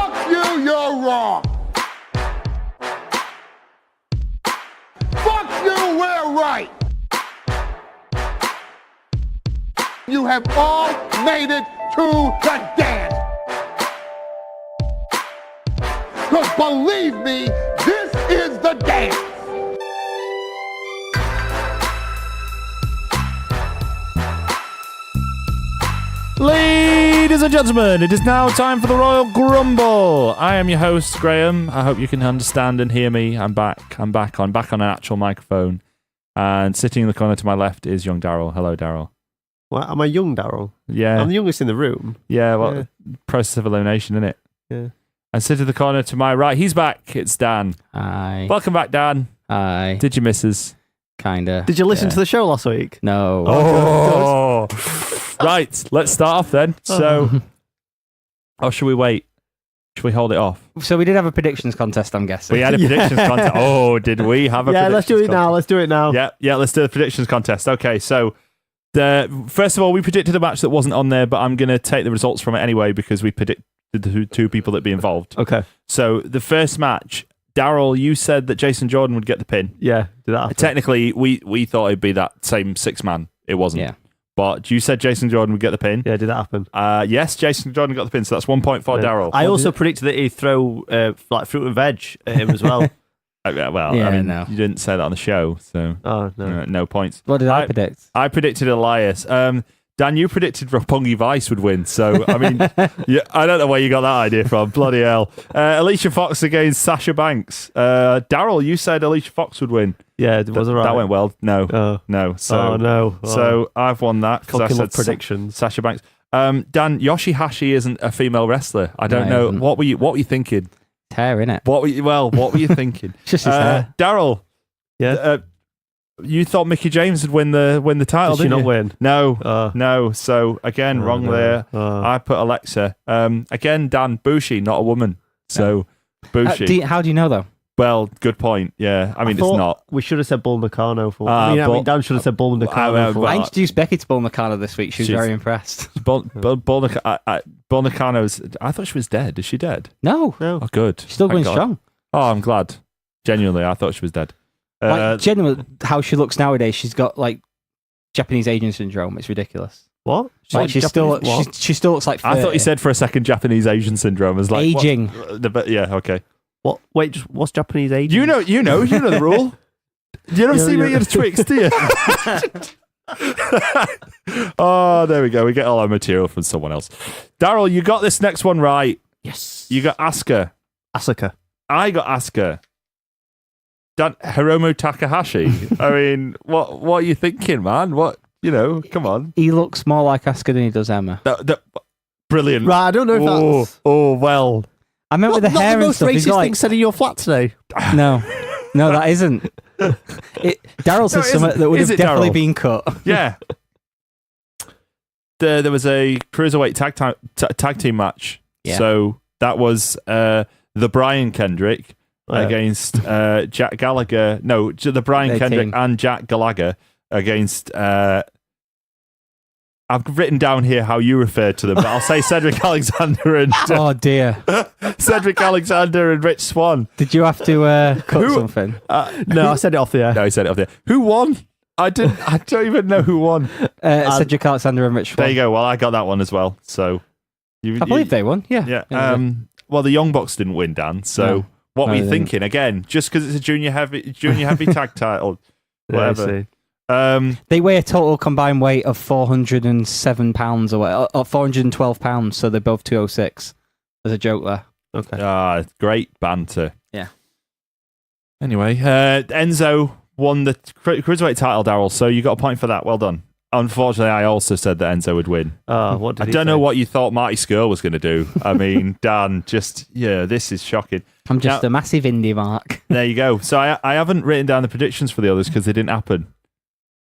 Fuck you, you're wrong. Fuck you, we're right. You have all made it to the dance. Because believe me, this is the dance. Ladies and gentlemen, it is now time for the Royal Grumble. I am your host, Graham. I hope you can understand and hear me. I'm back on an actual microphone. And sitting in the corner to my left is young Daryl. Hello, Daryl. What, am I young, Daryl? Yeah. I'm the youngest in the room. Yeah, well, process of elimination, isn't it? Yeah. And sitting in the corner to my right, he's back. It's Dan. Hi. Welcome back, Dan. Hi. Did you miss us? Kinda. Did you listen to the show last week? No. Oh, right. Let's start off then. So, should we wait? Should we hold it off? So we did have a predictions contest, I'm guessing. We had a predictions contest. Oh, did we have a predictions contest? Let's do it now. Let's do it now. Yeah, let's do the predictions contest. Okay, so first of all, we predicted a match that wasn't on there, but I'm going to take the results from it anyway because we predicted the two people that'd be involved. Okay. So the first match, Daryl, you said that Jason Jordan would get the pin. Yeah, did that happen? Technically, we thought it'd be that same 6-man. It wasn't. Yeah. But you said Jason Jordan would get the pin. Yeah, did that happen? Yes, Jason Jordan got the pin, so that's 1 point for Daryl. I also predicted that he'd throw like fruit and veg at him as well. No. You didn't say that on the show, so Oh, no. no points. What did I predict? I predicted Elias. Dan, you predicted Roppongi Vice would win, so I mean, I don't know where you got that idea from. Bloody hell. Alicia Fox against Sasha Banks. Daryl, you said Alicia Fox would win. Yeah, it was alright. That went well. No. Oh. So, no. So I've won that because I said predictions. Sasha Banks. Dan, Yoshihashi isn't a female wrestler. I don't know. Isn't. What were you thinking? It's hair, innit? What were you thinking? It's just his hair. Daryl. Yeah. You thought Mickie James would win the title, Did she didn't not you? win? No. So again, wrong there. I put Alexa. Again, Dan, Bushi, not a woman. So Bushi. How do you know though? Well, good point. Yeah, I mean it's thought not. We should have said Bull Nakano for. I mean, Dan should have said Bull Nakano for. I introduced Becky to Bull Nakano this week. She was She's- very impressed. Bull Nakano's. I thought she was dead. Is she dead? No, Oh, good. she's still Thank going God. strong. Oh, I'm glad. Genuinely, I thought she was dead. Like, genuinely, how she looks nowadays, she's got like Japanese aging syndrome. It's ridiculous. What? Like she still looks like 30. I thought you said for a second Japanese Asian syndrome is like aging. Yeah, okay. What? Wait, what's Japanese age? You know the rule. You don't see me in tricks, do you? Oh, there we go. We get all our material from someone else. Daryl, you got this next one right. Yes. You got Asuka. I got Asuka. Hiromu Takahashi. I mean, what are you thinking, man? Come on. He looks more like Asuka than he does Emma. Brilliant. Right, I don't know if that's... Oh, well. I meant with the hair the and most stuff. He's racist got thing said in your flat today. No, that isn't. Daryl said it something isn't. that would Is have it, definitely Daryl? been cut. Yeah. There was a cruiserweight tag team match. Yeah. So that was the Brian Kendrick against Jack Gallagher. No, the Brian Their Kendrick team. and Jack Gallagher against... I've written down here how you referred to them, but I'll say Cedric Alexander and Oh dear! Cedric Alexander and Rich Swann. Did you have to cut something? No, I said it off the air. No, he said it up there. Who won? I don't even know who won. Cedric Alexander and Rich Swann. There you go. Well, I got that one as well. So I believe they won. Yeah. Yeah. Well, the Young Bucks didn't win, Dan. So No. what were No, you they thinking? Again, just because it's a junior heavy tag title, whatever. Yeah, I see. They weigh a total combined weight of 407 pounds or 412 pounds, so they're both 206. There's a joke there. Okay. Great banter. Yeah. Anyway, Enzo won the cruiserweight title, Daryl. So you got a point for that. Well done. Unfortunately, I also said that Enzo would win. What did I he don't say? know what you thought Marty Scurll was going to do. I mean, Dan, this is shocking. I'm just a massive indie mark. There you go. So I haven't written down the predictions for the others because they didn't happen.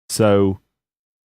So,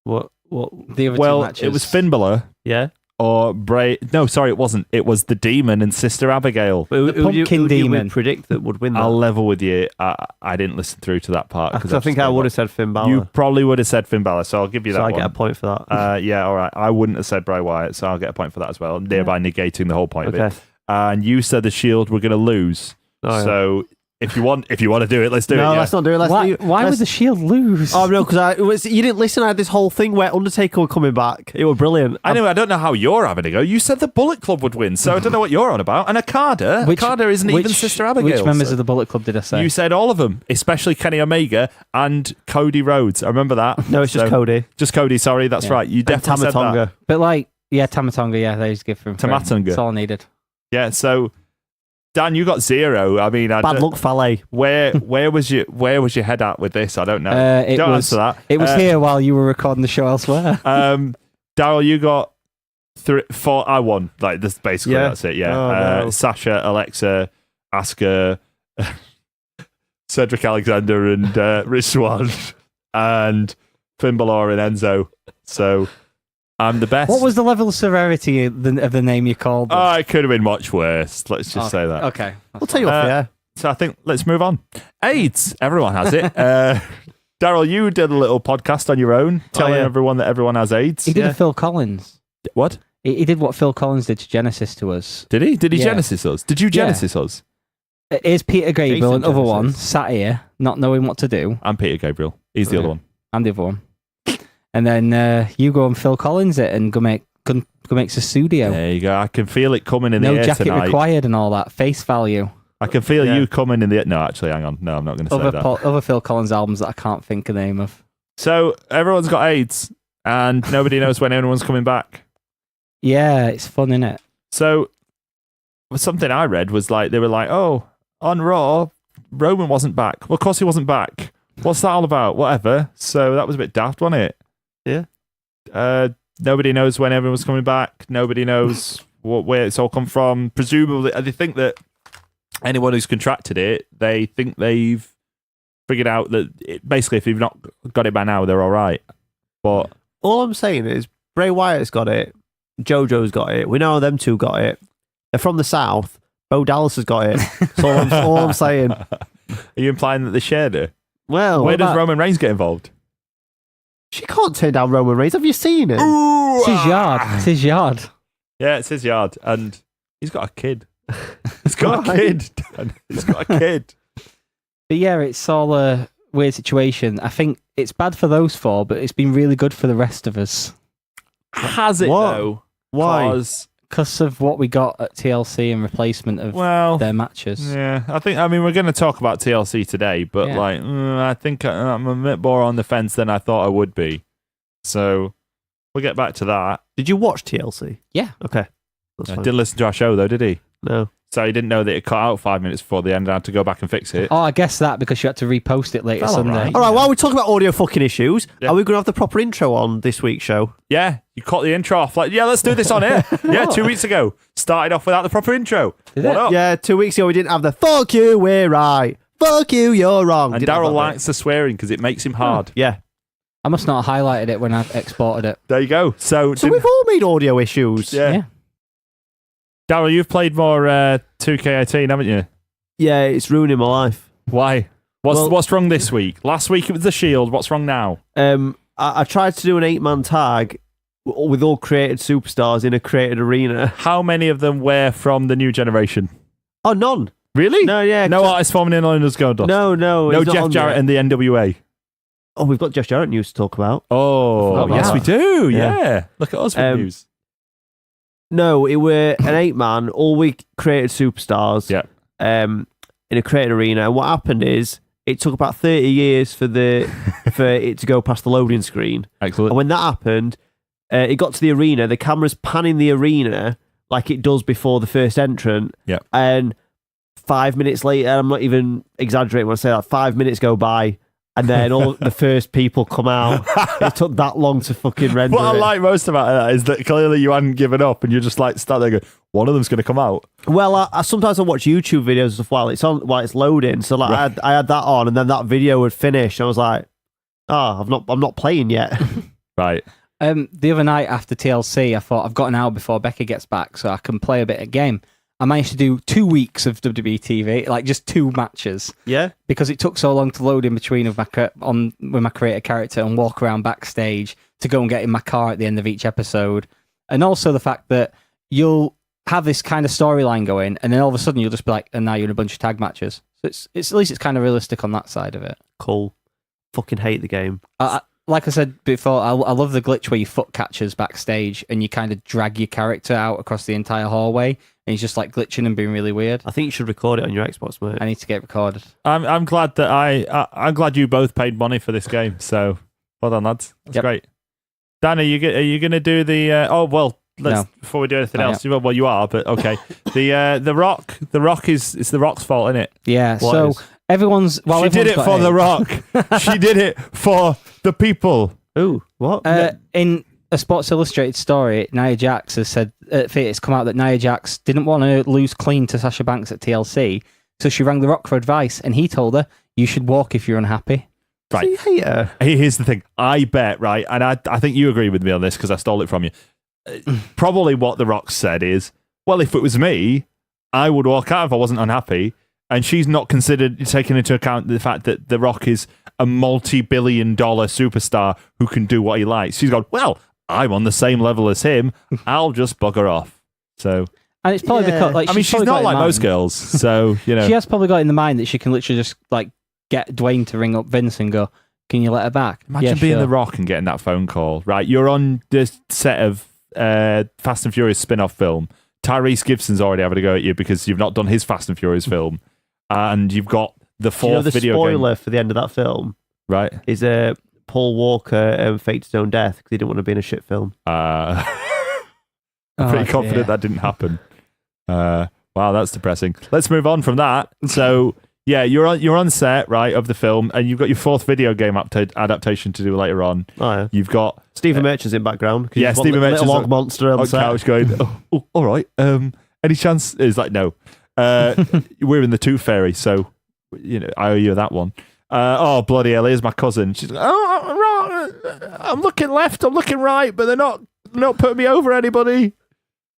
What? The other two well, matches. it was Finn Balor Yeah. or Bray. No, sorry, it wasn't. It was the Demon and Sister Abigail. The Pumpkin who Demon. you predict that would win that? I'll level with you. I didn't listen through to that part Because I think I would have said Finn Balor. You probably would have said Finn Balor, so I'll give you that so I one. get a point for that. Yeah, all right. I wouldn't have said Bray Wyatt, so I'll get a point for that as well, thereby negating the whole point of it. and you said the Shield were going to lose. Oh, yeah. So if you want to do it, let's do it. No, Yeah. let's not do it. Why would the Shield lose? Oh no, because you didn't listen. I had this whole thing where Undertaker were coming back. It was brilliant. Anyway, I don't know how you're having to go. You said the Bullet Club would win, so I don't know what you're on about. And Okada isn't even Sister Abigail. Which members so. of the Bullet Club did I say? You said all of them, especially Kenny Omega and Cody Rhodes. I remember that. No, it's just Cody. Just Cody, sorry, that's right. You definitely said that. Tamatonga. But Tamatonga, they just give him Tamatonga. That's all I needed. Yeah, so Dan, you got 0. I mean, Bad luck, Fale. Where was your head at with this? I don't know. Don't answer that. It was here while you were recording the show elsewhere. Daryl, you got 4. I won. Like this, basically, that's it. Yeah. Oh, no. Sasha, Alexa, Asuka, Cedric Alexander, and Rich Swann, and Finn Balor and Enzo. So I'm the best. What was the level of severity of the name you called them? Oh, it could have been much worse. Let's just say that. Okay. We'll tell you off the air. So I think let's move on. AIDS. Everyone has it. Daryl, you did a little podcast on your own telling everyone that everyone has AIDS. He did a Phil Collins. What? He did what Phil Collins did to Genesis to us. Did he? Did he Yeah. Genesis us? Did you Genesis us? Here's Peter Gabriel, Jason another one, Genesis. sat here, not knowing what to do. I'm Peter Gabriel. He's the other one. I'm the other one. And then you go and Phil Collins it and go make Susudio. There you go. I can feel it coming in No the air jacket tonight. required and all that. Face value. I can feel you coming in the... No, actually, hang on. No, I'm not going to say that. Other Phil Collins albums that I can't think of the name of. So, everyone's got AIDS, and nobody knows when anyone's coming back. Yeah, it's fun, innit? So, something I read was like, they were like, oh, on Raw, Roman wasn't back. Well, of course he wasn't back. What's that all about? Whatever. So, that was a bit daft, wasn't it? Yeah. Nobody knows when everyone's coming back. Nobody knows where it's all come from. Presumably, they think that anyone who's contracted it, they think they've figured out that basically if you've not got it by now, they're all right. But All I'm saying is Bray Wyatt's got it. JoJo's got it. We know them two got it. They're from the South. Bo Dallas has got it. That's all I'm saying. are you implying that they shared it? Well, Where does Roman Reigns get involved? she can't turn down Roman Reigns. Have you seen it? It's his yard. It's his yard. Yeah, it's his yard, and he's got a kid. He's got a kid. Dan. He's got a kid. But yeah, it's all a weird situation. I think it's bad for those four, but it's been really good for the rest of us. Has it What? though? Why? Because of what we got at TLC in replacement of their matches. Yeah, I mean, we're going to talk about TLC today, but Yeah. I think I'm a bit more on the fence than I thought I would be. So we'll get back to that. Did you watch TLC? Yeah. Okay. That's fine. Didn't listen to our show though, did he? No. So he didn't know that it cut out 5 minutes before the end and I had to go back and fix it. Oh, I guess that because you had to repost it later Well, Sunday. alright. All right, while we're talking about audio fucking issues, Yeah. are we going to have the proper intro on this week's show? Yeah, you cut the intro off. Like, yeah, let's do this on air. Yeah, 2 weeks ago. Started off without the proper intro. Did What it? up? Yeah, 2 weeks ago we didn't have the fuck you, we're right. Fuck you, you're wrong. And Didn't have Daryl that bit. likes the swearing because it makes him hard. Yeah. I must not have highlighted it when I exported it. There you go. So We've all made audio issues. yeah. Daryl, you've played more 2K18, haven't you? Yeah, it's ruining my life. Why? What's wrong this week? Last week it was the Shield. What's wrong now? I tried to do an 8-man tag with all created superstars in a created arena. How many of them were from the new generation? Oh, none. Really? No, yeah. No artists forming in London's Goldust. No. No he's not Jeff on Jarrett there. and the NWA. Oh, we've got Jeff Jarrett news to talk about. Oh, forgot yes, about we do. Yeah. Yeah. Look at us with news. No, it were an 8-man, all week created superstars. Yeah. In a created arena. And what happened is it took about 30 years for it to go past the loading screen. Excellent. And when that happened, it got to the arena. The camera's panning the arena like it does before the first entrant. Yeah. And 5 minutes later, I'm not even exaggerating when I say that, 5 minutes go by. And then all the first people come out. It took that long to fucking render What I it. like most about that is that clearly you hadn't given up and you're just like sat there going, one of them's going to come out. Well, I sometimes I watch YouTube videos and stuff while it's loading. So like I had that on, and then that video would finish. I was like, I'm not playing yet. Right. The other night after TLC, I thought I've got an hour before Becky gets back, so I can play a bit of game. I managed to do 2 weeks of WWE TV, like just 2 matches, Yeah. because it took so long to load in between with my creator character and walk around backstage to go and get in my car at the end of each episode, and also the fact that you'll have this kind of storyline going, and then all of a sudden you'll just be like, and now you're in a bunch of tag matches. So it's at least it's kind of realistic on that side of it. Cool. Fucking hate the game. Like I said before, I love the glitch where your foot catches backstage and you kind of drag your character out across the entire hallway, and he's just like glitching and being really weird. I think you should record it on your Xbox, mate. I need to get recorded. I'm glad that I'm glad you both paid money for this game. So well done, lads. That's great. Dan, are you gonna do the? Before we do anything else, well, you are, but okay. The Rock is it's the Rock's fault, isn't it? Yeah. She did it for the Rock. She did it for the people. Ooh, what? In a Sports Illustrated story, Nia Jax has said it's come out that Nia Jax didn't want to lose clean to Sasha Banks at TLC, so she rang The Rock for advice, and he told her, "You should walk if you're unhappy." Right. Here's the thing. I bet, right, and I think you agree with me on this because I stole it from you. Probably what The Rock said is, well, if it was me, I would walk out if I wasn't unhappy. And she's not considered taking into account the fact that The Rock is a multi-billion-dollar superstar who can do what he likes. She's gone, well, I'm on the same level as him. I'll just bugger off. So, and it's probably because she's not like most girls. So she has probably got in the mind that she can literally just like get Dwayne to ring up Vince and go, "Can you let her back?" Imagine being The Rock and getting that phone call. Right, you're on this set of Fast and Furious spin-off film. Tyrese Gibson's already having a go at you because you've not done his Fast and Furious film, and you've got the fourth video game. The spoiler for the end of that film, right, is Paul Walker faked his own death because he didn't want to be in a shit film. I'm pretty confident that didn't happen. Wow, that's depressing. Let's move on from that. So yeah, you're on set, right, of the film, and you've got your fourth video game adaptation to do later on. Oh, yeah. You've got Stephen Merchant's in background. Yeah, Stephen Merchant's little log monster on the couch going, oh, all right. Any chance? It's like, no. We're in the Tooth Fairy, so I owe you that one. Oh, bloody hell, here's my cousin. She's like, I'm looking left, I'm looking right, but they're not putting me over anybody.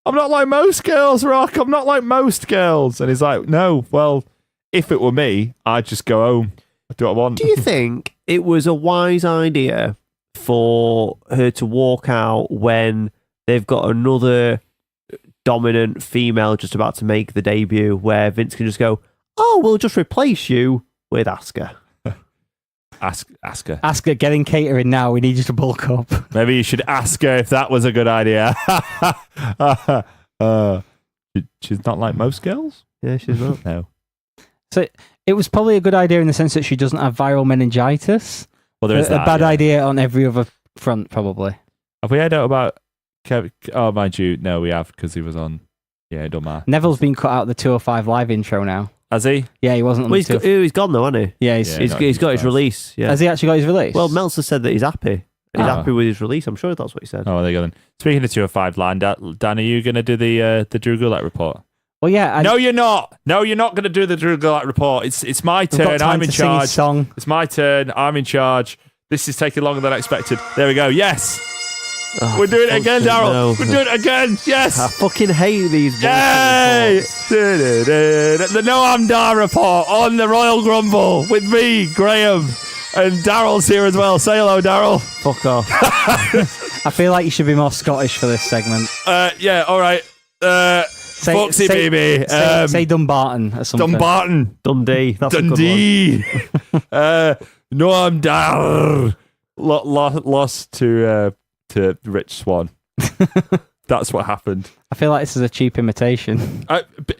I'm not like most girls, Rock. I'm not like most girls. And he's like, no, well, if it were me, I'd just go home. Do what I want. Do you think it was a wise idea for her to walk out when they've got another dominant female just about to make the debut, where Vince can just go, "Oh, we'll just replace you with Asuka"? Asuka. Asuka, get in catering now. We need you to bulk up. Maybe you should ask her if that was a good idea. She's not like most girls. Yeah, she's not. No. So it was probably a good idea in the sense that she doesn't have viral meningitis. Well, there is that. A bad idea on every other front, probably. Have we heard out about Kevin? Oh, mind you, no, we have, because he was on. Yeah, it don't matter. Neville's been cut out of the 205 Live intro now. Has he? Yeah, he wasn't on well, the he's gone though, hasn't he? Yeah, he's got his release. Yeah. Has he actually got his release? Well, Meltzer said that he's happy. He's happy with his release. I'm sure that's what he said. Oh, there you go then. Speaking of 205 line, Dan, are you going to do the Drew Gulak report? Well, yeah. No, you're not. No, you're not going to do the Drew Gulak report. It's my turn. I'm in charge. It's my turn. I'm in charge. This is taking longer than I expected. There we go. Yes. Oh, we're doing it again, Daryl. No. We're doing it again. Yes. I fucking hate these. Yay! The No I'm Dar report on the Royal Grumble with me, Graham, and Daryl's here as well. Say hello, Daryl. Fuck off. I feel like you should be more Scottish for this segment. Yeah, all right. Foxy baby. Say Dumbarton or something. Dumbarton. Dundee. That's Dundee. No I'm Dar. Lost to Rich Swan. That's what happened. I feel like this is a cheap imitation.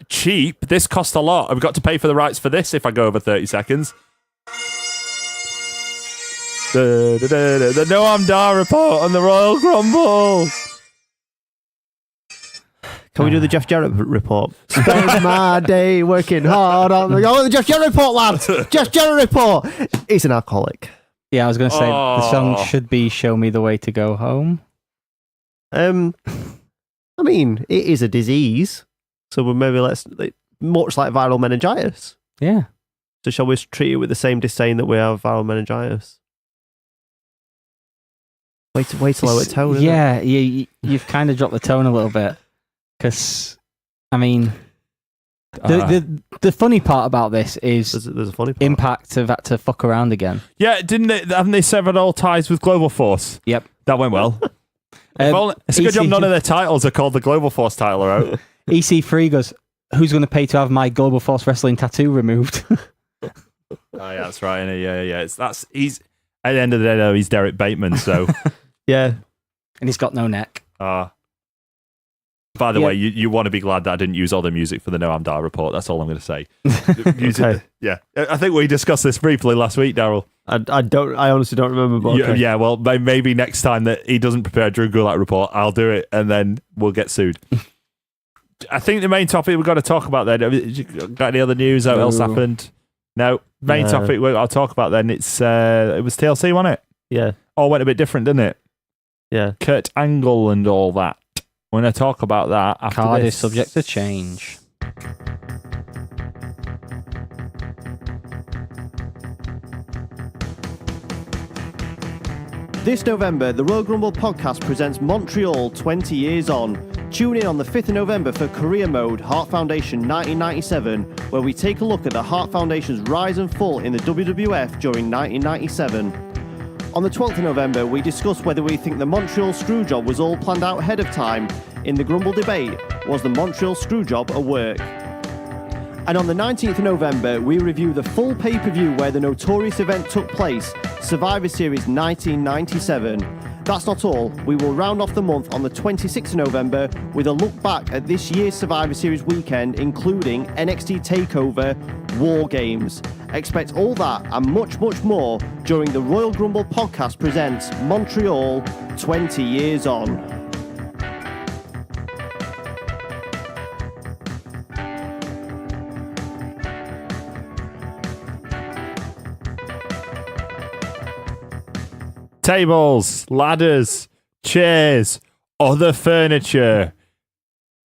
Cheap? This cost a lot. I've got to pay for the rights for this if I go over 30 seconds. The Noam Dar report on the Royal Grumble. Can we do the Jeff Jarrett report? Spend my day working hard on the Jeff Jarrett report, lads. Jeff Jarrett report. He's an alcoholic. Yeah, I was going to say the song should be "Show Me the Way to Go Home." I mean, it is a disease, so maybe much like viral meningitis. Yeah. So shall we treat it with the same disdain that we have viral meningitis? Way to lower tone. Yeah, you've kind of dropped the tone a little bit, because I mean, the funny part about this is there's a funny part. Impact have had to fuck around again. Yeah, haven't they severed all ties with Global Force? Yep, that went well. It's a good job none of their titles are called the Global Force title, right? EC3 goes, who's going to pay to have my Global Force Wrestling tattoo removed? Oh, yeah, that's right. Yeah. He's at the end of the day, though, he's Derek Bateman. So, Yeah. And he's got no neck. by the way, you want to be glad that I didn't use all the music for the Noam Dar report. That's all I'm going to say. Okay. Yeah, I think we discussed this briefly last week, Daryl. I honestly don't remember. But okay. Yeah, well, maybe next time that he doesn't prepare a Drew Gulak report, I'll do it, and then we'll get sued. I think the main topic we've got to talk about then. Got any other news? What else happened? No. Main topic I'll talk about then. It was TLC, wasn't it? Yeah. All went a bit different, didn't it? Yeah. Kurt Angle and all that. We're going to talk about that after Card this. is subject to change. This November, the Royal Grumble podcast presents Montreal 20 Years On. Tune in on the 5th of November for Career Mode Heart Foundation 1997, where we take a look at the Heart Foundation's rise and fall in the WWF during 1997. On the 12th of November, we discuss whether we think the Montreal Screwjob was all planned out ahead of time. In the Grumble debate, was the Montreal Screwjob a work? And on the 19th of November, we review the full pay-per-view where the notorious event took place, Survivor Series 1997. That's not all. We will round off the month on the 26th of November with a look back at this year's Survivor Series weekend, including NXT TakeOver, War Games. Expect all that and much, much more during the Royal Grumble podcast presents Montreal 20 Years On. Tables, ladders, chairs, other furniture.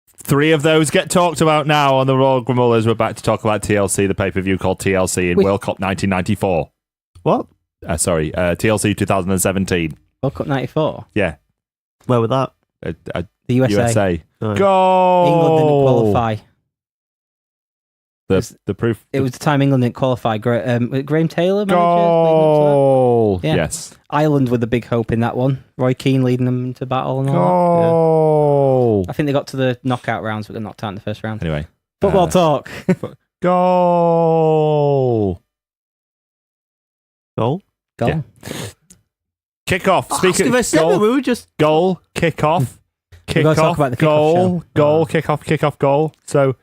3 of those get talked about now on the Royal Grumble as we're back to talk about TLC, the pay-per-view called TLC in World Cup 1994. What? TLC 2017. World Cup 94? Yeah. Where was that? The USA. Oh. Go! England didn't qualify. The proof. It was the time England didn't qualify. Graham Taylor manager? Goal! Yeah. Yes. Ireland with the big hope in that one. Roy Keane leading them into battle and all Goal! that. I think they got to the knockout rounds, but they knocked out in the first round. Anyway. Football talk. Goal! Goal? Goal. Yeah. Kick-off. Speaking of goal, we were just... Goal, kick-off, gotta talk about the goal, kickoff show. goal, kick-off, goal. So,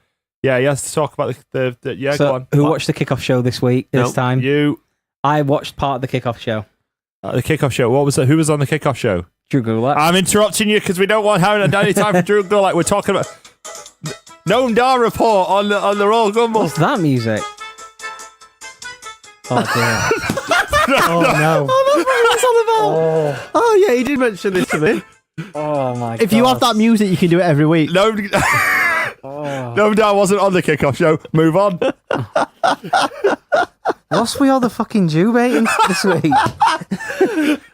yeah, he has to talk about the So, go on. who watched the kickoff show this week, this time? You. I watched part of the kickoff show. The kickoff show. What was it? Who was on the kickoff show? Drew Gulak. I'm interrupting you because we don't want having any time for Drew Gulak. We're talking about Noam Dar report on the Royal Grumble. What's that music? Oh, dear. Oh, no. Oh, yeah, he did mention this to me. Oh, my God. If you have that music, you can do it every week. Noam Dar wasn't on the kickoff show. Move on. What's we all the fucking Jew baiting this week?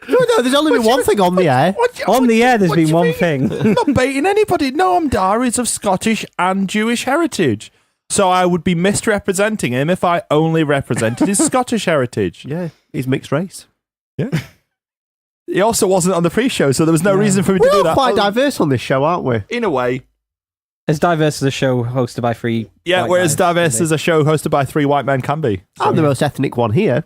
No, there's only been one thing on the air. On the air, there's been one thing. I'm not baiting anybody. Noam Dar is of Scottish and Jewish heritage. So I would be misrepresenting him if I only represented his Scottish heritage. Yeah, he's mixed race. Yeah. He also wasn't on the pre-show, so there was no reason for me to do We're that. quite diverse on this show, aren't we? In a way. As diverse as a show hosted by 3 Yeah, white whereas guys diverse can as a show hosted by 3 white men can be. I'm the most ethnic one here.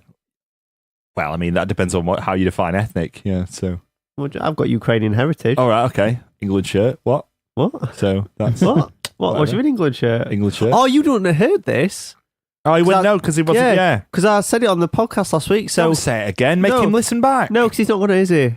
Well, I mean, that depends on how you define ethnic. Yeah, so. I've got Ukrainian heritage. All right, okay. England shirt. What? What? So that's What? What do you mean England shirt? England shirt. Oh, you don't have heard this? Oh, he wouldn't know because he wasn't. Yeah, because I said it on the podcast last week. So don't say it again. Make No. him listen back. no, because he's not going to, is he?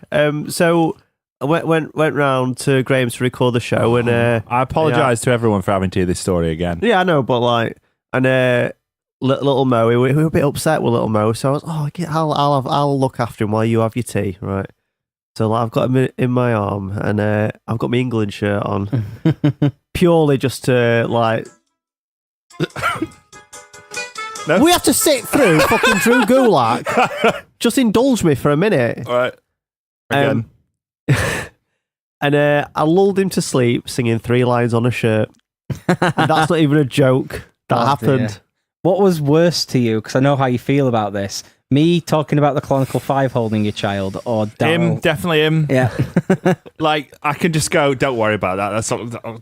So I went round to Graham's to record the show, and I apologise to everyone for having to hear this story again. yeah, I know, but like, and little Mo, we were a bit upset with little Mo, so I was, I'll look after him while you have your tea, right? So like, I've got him in my arm, and I've got my England shirt on, purely just to like. No? We have to sit through fucking Drew Gulak. Just indulge me for a minute. All right. Again. And I lulled him to sleep singing 3 lines on a shirt. And that's not even a joke. That happened. Dear. What was worse to you? Because I know how you feel about this. Me talking about the Chronicle 5 holding your child, or Daryl? Him, definitely him. Yeah. Like, I can just go, don't worry about that. That's not,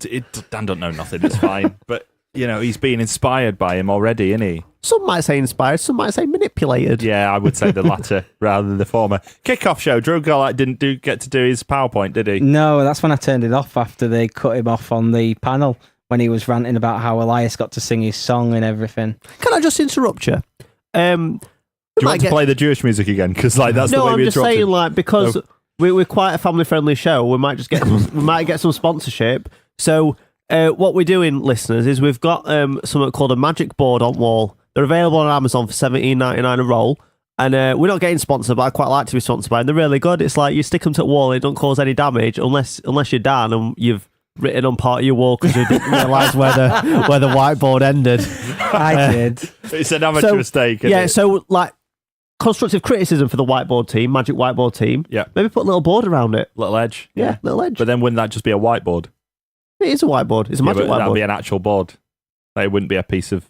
Dan don't know nothing. It's fine. But, you know, he's being inspired by him already, isn't he? Some might say inspired, some might say manipulated. Yeah, I would say the latter rather than the former. Kickoff show. Drew Gulak didn't get to do his PowerPoint, did he? No, that's when I turned it off after they cut him off on the panel when he was ranting about how Elias got to sing his song and everything. Can I just interrupt you? Do you want to play the Jewish music again? Because like that's the way I'm we just interrupted. saying, like, because we're quite a family-friendly show, we might just get some sponsorship. So what we're doing, listeners, is we've got something called a magic board on wall. They're available on Amazon for $17.99 a roll. And we're not getting sponsored, but I quite like to be sponsored by them. They're really good. It's like you stick them to the wall, it don't cause any damage unless you're Dan and you've written on part of your wall because you didn't realise where the whiteboard ended. I did. It's an amateur mistake. Isn't it? So like constructive criticism for the whiteboard team, magic whiteboard team. Yeah. Maybe put a little board around it. Little edge. Yeah, little edge. But then wouldn't that just be a whiteboard? It is a whiteboard. It's a magic That'd whiteboard. be an actual board. Like, it wouldn't be a piece of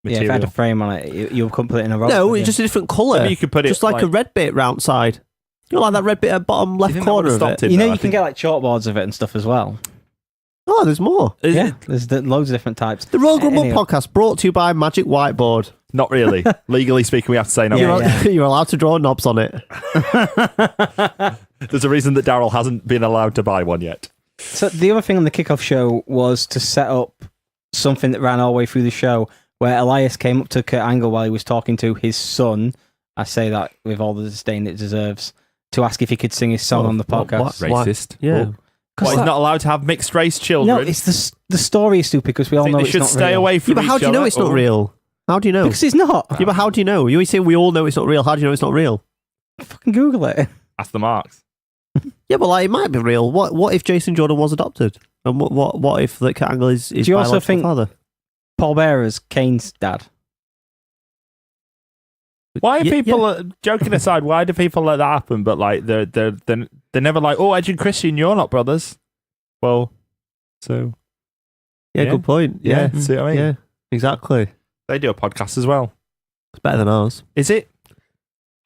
Yeah, if material. I had a frame on it, you'll come put it in a row. No, it's just a different colour. Maybe you could put it just like a red bit round side. You know, like that red bit at bottom left think that corner would've of stopped it. it? You know, though, I you can think- get like chalkboards of it and stuff as well. Oh, there's more. Yeah, there's loads of different types. The Royal Grumble Anyway. podcast brought to you by Magic Whiteboard. Not really. Legally speaking, we have to say no. Yeah. You're allowed to draw knobs on it. There's a reason that Daryl hasn't been allowed to buy one yet. So the other thing on the kickoff show was to set up something that ran all the way through the show, where Elias came up to Kurt Angle while he was talking to his son. I say that with all the disdain it deserves, to ask if he could sing his song on the podcast. Racist. Yeah. What, he's not allowed to have mixed race children? No, it's the story is stupid because we all I think know they it's should not stay real. away Yeah, from but how each do you know other, it's not or- real? How do you know? Because it's not. Yeah, but how do you know? You say we all know it's not real. How do you know it's not real? Fucking Google it. Ask the marks. Yeah, but like it might be real. What if Jason Jordan was adopted? And what if the Kurt Angle is Do you also biological think- father? Paul Bearer's Kane's dad. Why are Yeah, people joking aside? Why do people let that happen? But like they're never like, oh, Edge and Christian, you're not brothers. Well, so Yeah, Yeah. good point. yeah, Yeah, see what I mean? yeah, exactly. They do a podcast as well. It's better than ours. Is it?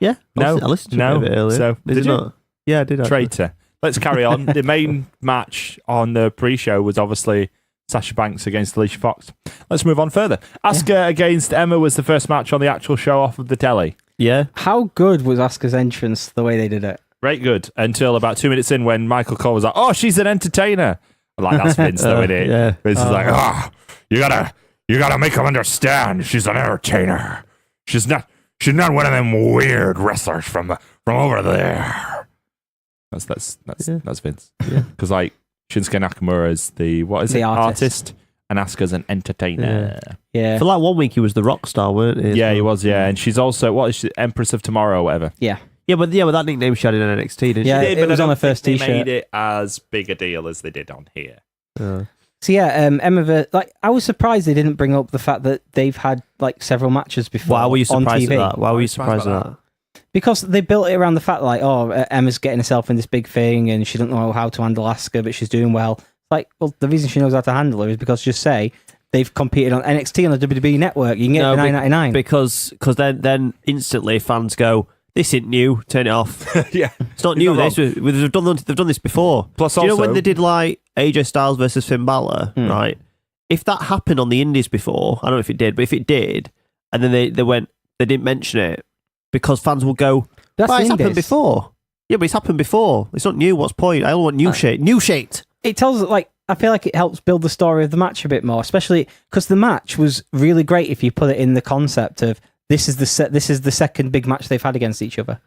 Yeah, No. I listened to No. it a bit earlier. So, Is did it you? not? Yeah, I did. Actually. Traitor. Let's carry on. The main match on the pre-show was obviously Sasha Banks against Alicia Fox. Let's move on further. Asuka against Emma was the first match on the actual show off of the telly. Yeah, How good was Asuka's entrance, the way they did it? Great good. Until about 2 minutes in when Michael Cole was like, oh, she's an entertainer. I'm like, that's Vince though, isn't it? yeah. Vince is like, you gotta make him understand she's an entertainer. She's not one of them weird wrestlers from over there. That's Vince. Yeah. Because like Shinsuke Nakamura is the artist, and Asuka's an entertainer. Yeah. For like 1 week, he was the rock star, weren't he? Yeah, he was. Yeah, and she's also what is she, Empress of Tomorrow, or whatever. Yeah. Yeah, but that nickname she had in NXT, didn't Yeah. she? It was I on don't her first think they t-shirt. made it as big a deal as they did on here. Oh. So yeah, Emma, I was surprised they didn't bring up the fact that they've had like several matches before. Why were you on surprised TV. at that? Why were you surprised at that? Because they built it around the fact like, Emma's getting herself in this big thing and she doesn't know how to handle Asuka, but she's doing well. Like, well, the reason she knows how to handle her is because just say they've competed on NXT on the WWE network. You can get it for $9.99. Because then instantly fans go, this isn't new, turn it off. Yeah, It's not new. not They've done this before. Plus, Do you know also- when they did like AJ Styles versus Finn Balor, right? If that happened on the Indies before, I don't know if it did, but if it did, and then they didn't mention it because fans will go, That's "Well, the it's happened Indies. before." Yeah, but it's happened before. It's not new. What's the point? I don't want new shit. New shit. It tells like I feel like it helps build the story of the match a bit more, especially because the match was really great if you put it in the concept of this is the second big match they've had against each other.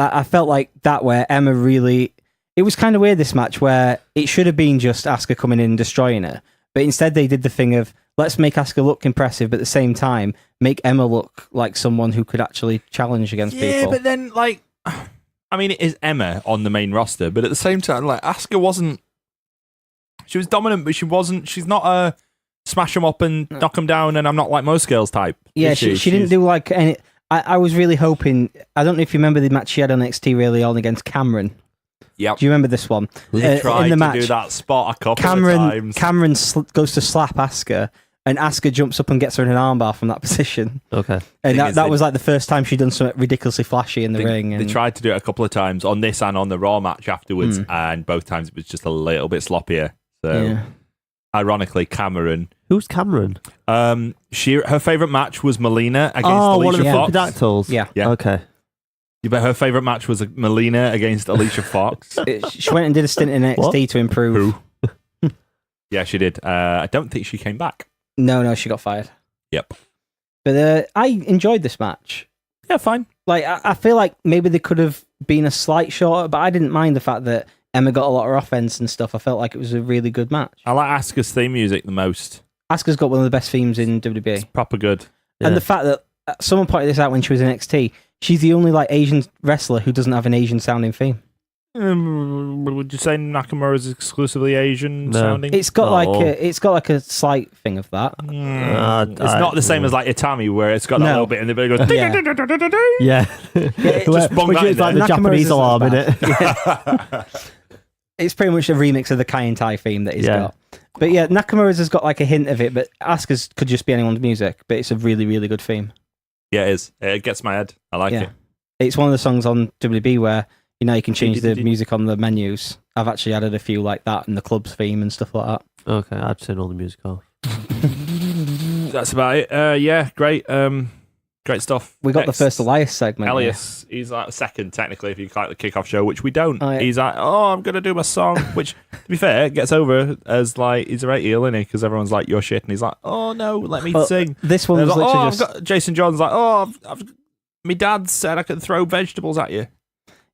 I felt like that where Emma really, it was kind of weird this match where it should have been just Asuka coming in and destroying her, but instead they did the thing of let's make Asuka look impressive, but at the same time make Emma look like someone who could actually challenge against Yeah, people. but then like, I mean, it is Emma on the main roster, but at the same time, like Asuka wasn't. She was dominant, but she wasn't. She's not a smash them up and knock them down, and I'm not like most girls type. Yeah, is she didn't do like any. I was really hoping. I don't know if you remember the match she had on NXT really on against Cameron. Yep. Do you remember this one? They tried in the to match, do that spot a couple of times. Cameron goes to slap Asuka, and Asuka jumps up and gets her in an armbar from that position. Okay. And that was like the first time she'd done something ridiculously flashy in the ring. They tried to do it a couple of times on this and on the Raw match afterwards, and both times it was just a little bit sloppier. So, ironically, Cameron. Who's Cameron? Her favourite match was Melina against one of Alicia the Fox. Dactyls. Yeah. Okay. But her favourite match was Melina against Alicia Fox. She went and did a stint in NXT to improve. Who? Yeah, she did. I don't think she came back. No, she got fired. Yep. But I enjoyed this match. Yeah, fine. Like, I feel like maybe they could have been a slight shorter, but I didn't mind the fact that Emma got a lot of offense and stuff. I felt like it was a really good match. I like Asuka's theme music the most. Asuka's got one of the best themes in WWE. It's proper good. And the fact that someone pointed this out when she was in NXT, she's the only like Asian wrestler who doesn't have an Asian sounding theme. Would you say Nakamura is exclusively Asian sounding? It's got like a slight thing of that. It's not the same as like Itami, where it's got that little bit in the bit. It goes. Yeah. Just bung that in It's like there. the Japanese alarm in it. It's pretty much a remix of the Kai and Tai theme that he's got. But yeah, Nakamura's has got like a hint of it, but Asuka's could just be anyone's music, but it's a really, really good theme. Yeah, it is. It gets my head. I like it. It's one of the songs on WB where you can change the music on the menus. I've actually added a few like that in the club's theme and stuff like that. Okay, I'd turn all the music off. That's about it. Yeah, great. Great stuff. We got the first Elias segment. Elias, he's like second technically if you count the kickoff show, which we don't. Oh, yeah. He's like, I'm going to do my song, which, to be fair, gets over as like, he's a right heel, isn't he? Because everyone's like, you're shit. And he's like, oh no, let me sing. This one was like, literally I've got Jason John's like, my dad said I could throw vegetables at you.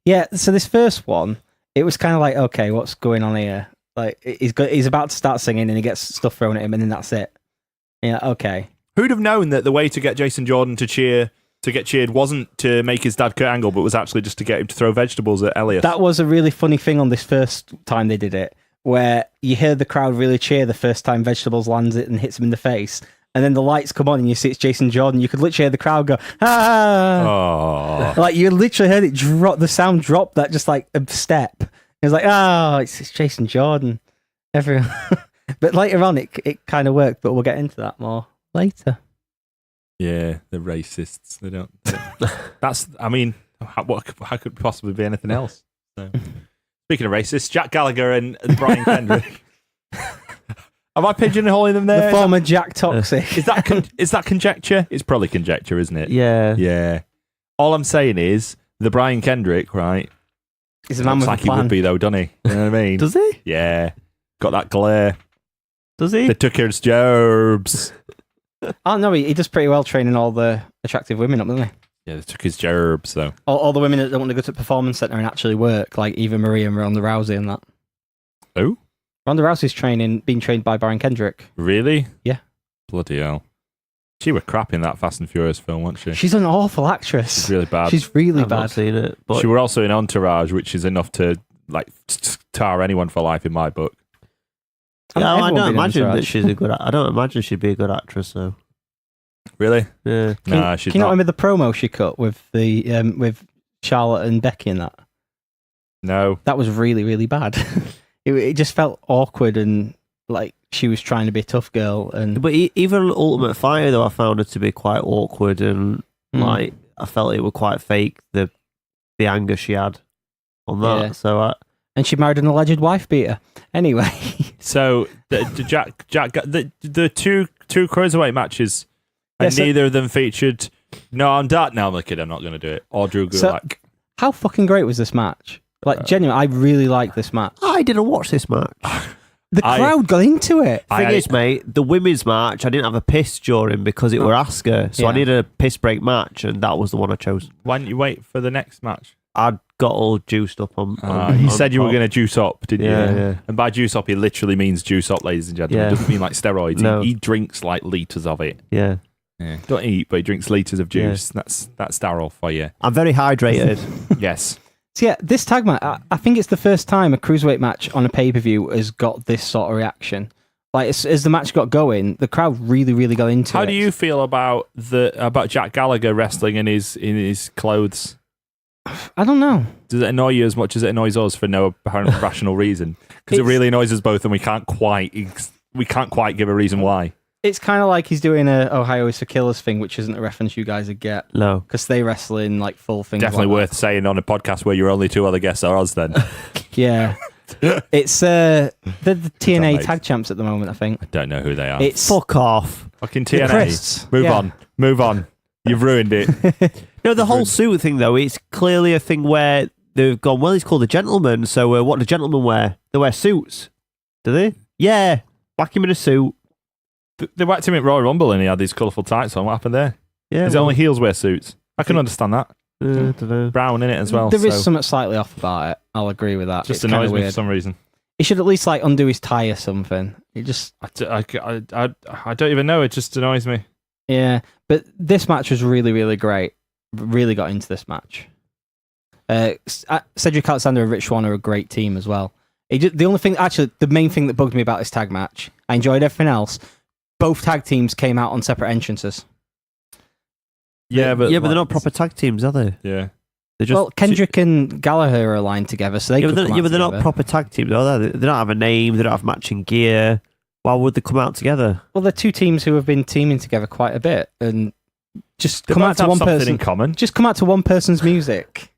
Yeah, so this first one, it was kind of like, okay, what's going on here? Like, he's about to start singing and he gets stuff thrown at him and then that's it. Yeah, okay. Who'd have known that the way to get Jason Jordan to get cheered wasn't to make his dad Kurt Angle, but was actually just to get him to throw vegetables at Elias? That was a really funny thing on this first time they did it, where you hear the crowd really cheer the first time vegetables lands it and hits him in the face. And then the lights come on and you see it's Jason Jordan. You could literally hear the crowd go, ah! Oh. Like, you literally heard it drop, the sound drop that just like a step. It was like, it's Jason Jordan. Everyone. But later on, it kind of worked, but we'll get into that more later. Yeah, the racists. They don't. That's, I mean, how could it possibly be anything else? So, speaking of racists, Jack Gallagher and Brian Kendrick. Am I pigeonholing them there? The former Jack Toxic. Is that conjecture? It's probably conjecture, isn't it? Yeah. Yeah. All I'm saying is the Brian Kendrick, right? He's a man looks with like a plan. he would be though, doesn't he? You know what I mean? Does he? Yeah. Got that glare. Does he? They took his gerbs. Oh no, he does pretty well training all the attractive women up, doesn't he? Yeah, they took his gerbs though. All the women that don't want to go to the performance centre and actually work, like Eva Marie and Ronda Rousey and that. Oh? Ronda Rousey's being trained by Brian Kendrick. Really? Yeah. Bloody hell. She was crap in that Fast and Furious film, wasn't she? She's an awful actress. She's really bad. She's really I've bad. not seen it. But She were also in Entourage, which is enough to like tar anyone for life in my book. yeah, I Everyone don't being imagine that Entourage. she's a good. I don't imagine she'd be a good actress though. Really? Yeah. Nah, she's Can you not not. remember the promo she cut with the with Charlotte and Becky and that? No. That was really, really bad. It just felt awkward and like she was trying to be a tough girl. And But even Ultimate Fighter though, I found her to be quite awkward and like I felt it was quite fake the anger she had on that. Yeah. So and she married an alleged wife beater. Anyway, So the two cruiserweight matches, and Yeah, so- neither of them featured. No, I'm not going to do it. Or Drew Gulak. how fucking great was this match? Like, genuinely, I really like this match. I didn't watch this match. The crowd got into it. Thing is, mate, the women's match I didn't have a piss during because it were Asuka, so I Yeah. needed a piss break match, and that was the one I chose. Why didn't you wait for the next match? I got all juiced up on. You said you were going to juice up, didn't Yeah, you? yeah. And by juice up, he literally means juice up, ladies and gentlemen. Yeah. It doesn't mean like steroids. No. He drinks like litres of it. Yeah, Don't eat, but he drinks litres of juice. That's Daryl for you. I'm very hydrated. Yes. So yeah, this tag match, I think it's the first time a cruiserweight match on a pay-per-view has got this sort of reaction. Like, as the match got going, the crowd really, really got into it. How do you feel about Jack Gallagher wrestling in his clothes? I don't know. Does it annoy you as much as it annoys us for no apparent rational reason? Because it really annoys us both, and we can't quite give a reason why. It's kind of like he's doing a Ohio is for Killers thing, which isn't a reference you guys would get. No. Because they wrestle in like full things. Definitely like worth saying on a podcast where your only two other guests are us then. Yeah. It's the TNA amazing. tag champs at the moment, I think. I don't know who they are. It's Fuck off. fucking the TNA. Christs. Move Yeah. on. Move on. You've ruined it. No, the whole suit thing, though, it's clearly a thing where they've gone, well, he's called a gentleman, so what do gentlemen wear? They wear suits. Do they? Yeah. Whack him in a suit. They whacked him at Royal Rumble and he had these colourful tights on. What happened there? Yeah. Is it only heels wear suits? I can understand that. I don't know. Brown in it as well. There is so something slightly off about it. I'll agree with that. just It's kinda annoys me for weird. some reason. He should at least like undo his tie or something. It just I don't even know. It just annoys me. yeah. But this match was really really great. Really got into this match. Cedric Alexander and Rich Swann are a great team as well. The only thing, actually, the main thing that bugged me about this tag match, I enjoyed everything else. Both tag teams came out on separate entrances. Yeah, but they're not proper tag teams, are they? Yeah. They're just Well, Kendrick and Gallagher are aligned together, so they could come out but they're not together. proper tag teams, are they? They don't have a name. They don't have matching gear. Why would they come out together? Well, they're two teams who have been teaming together quite a bit, and just They come both out to have one something person. in common. Just come out to one person's music.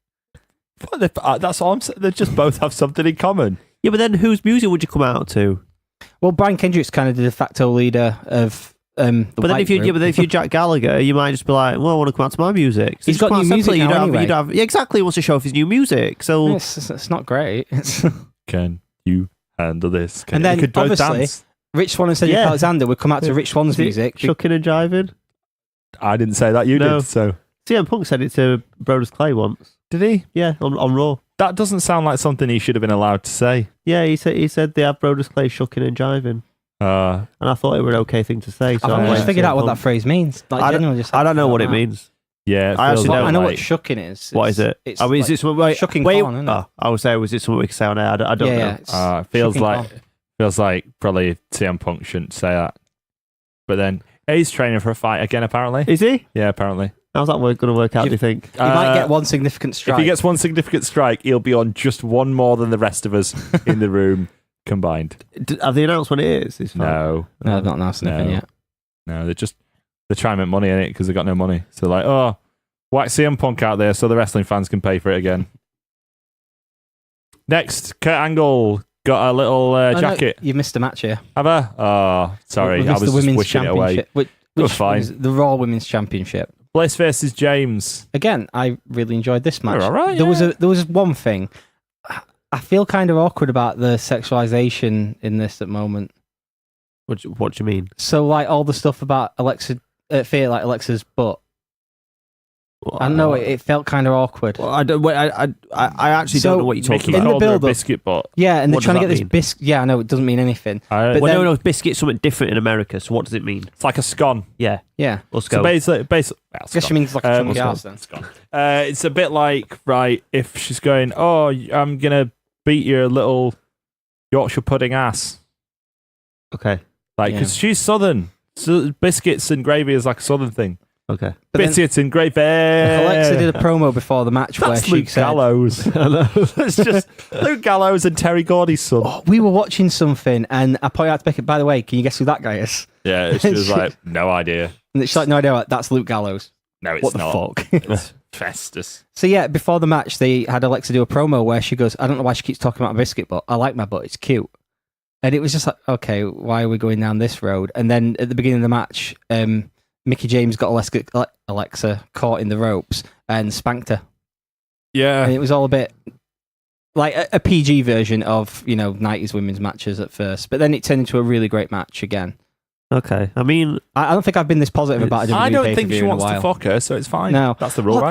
That's all I'm saying. They just both have something in common. Yeah, but then whose music would you come out to? Well, Brian Kendrick's kind of the de facto leader of the But then white if you group. if you're Jack Gallagher, you might just be like, well, I want to come out to my music. So He's just got come out new music separately. now You don't have- anyway. you don't have- yeah, exactly. He wants to show off his new music. So it's not great. Can you handle this? And then, you could both obviously, dance. Rich Swann and Cedric Yeah. Alexander would come out to Rich Swann's Is it music. shucking and jiving. I didn't say that. You No. did. So CM Punk said it to Brodus Clay once. did he? Yeah, on Raw. That doesn't sound like something he should have been allowed to say. Yeah, he said they have Brodus Clay shucking and jiving, and I thought it was an okay thing to say. So I've I'm almost waiting figured for out what CM that Punk. phrase means. Like, genuinely just I don't know what it out. means. Yeah, it I feels actually like, don't. I know what like- shucking is. What is it? It's Is like it something? Wait, shucking wait. corn, isn't it? Oh, I would say, was it something we could say on air? I don't yeah, know. yeah. It's Feels shucking like corn. feels like probably CM Punk shouldn't say that. But then he's training for a fight again. Apparently, Is he? yeah. Apparently, How's that going to work out? Do you think? He might get one significant strike. If he gets one significant strike, he'll be on just one more than the rest of us in the room combined. Have they announced when it is? This fight? No, No, I've not announced anything No. yet. no. They're trying to make money in it because they got no money. So like, oh, whack CM Punk out there so the wrestling fans can pay for it again. Next, Kurt Angle got a little Oh, no, jacket. you missed a match here. Have I? Oh, sorry. We I missed was the just women's wishing it away. championship. Which fine. was the Raw Women's Championship. Bliss versus James. Again, I really enjoyed this match. All right, There was one thing. I feel kind of awkward about the sexualization in this at the moment. What do you mean? So like all the stuff about Alexa, like Alexa's butt. I don't know. It felt kind of awkward. Well, I don't. Wait, I actually So, don't know what you're talking Mickey in about. the called her a build-up- biscuit butt. Yeah, and they're What trying to does get that this mean? biscuit. Yeah, I know it doesn't mean anything. But Well, then- no, biscuit's something different in America. So what does it mean? it's like a scone. Yeah, Yeah, let's So go. basically, I guess she means like a chunky ass then. It's a bit like, right, if she's going, oh, I'm going to beat your little Yorkshire pudding ass. Okay, Like, because she's southern. So biscuits and gravy is like a southern thing. okay. But then Biscuits and gravy. Alexa did a promo before the match where That's she Luke said, Gallows. It's just Luke Gallows and Terry Gordy's son. oh, we were watching something and I pointed out to Becky, by the way, can you guess who that guy is? Yeah, she was like, no idea. And she's like, no idea, that's Luke Gallows. No, it's What the not. fuck? It's Festus. So yeah, before the match, they had Alexa do a promo where she goes, I don't know why she keeps talking about my biscuit, but I like my butt, it's cute. And it was just like, okay, why are we going down this road? And then at the beginning of the match, Mickey James got Alexa caught in the ropes and spanked her. Yeah. And it was all a bit like a PG version of, 90s women's matches at first. But then it turned into a really great match again. Okay. I mean, I don't think I've been this positive about a WWE I don't think pay-per-view she in a wants to while. fuck her, so it's fine. No. That's the rule, Well, right?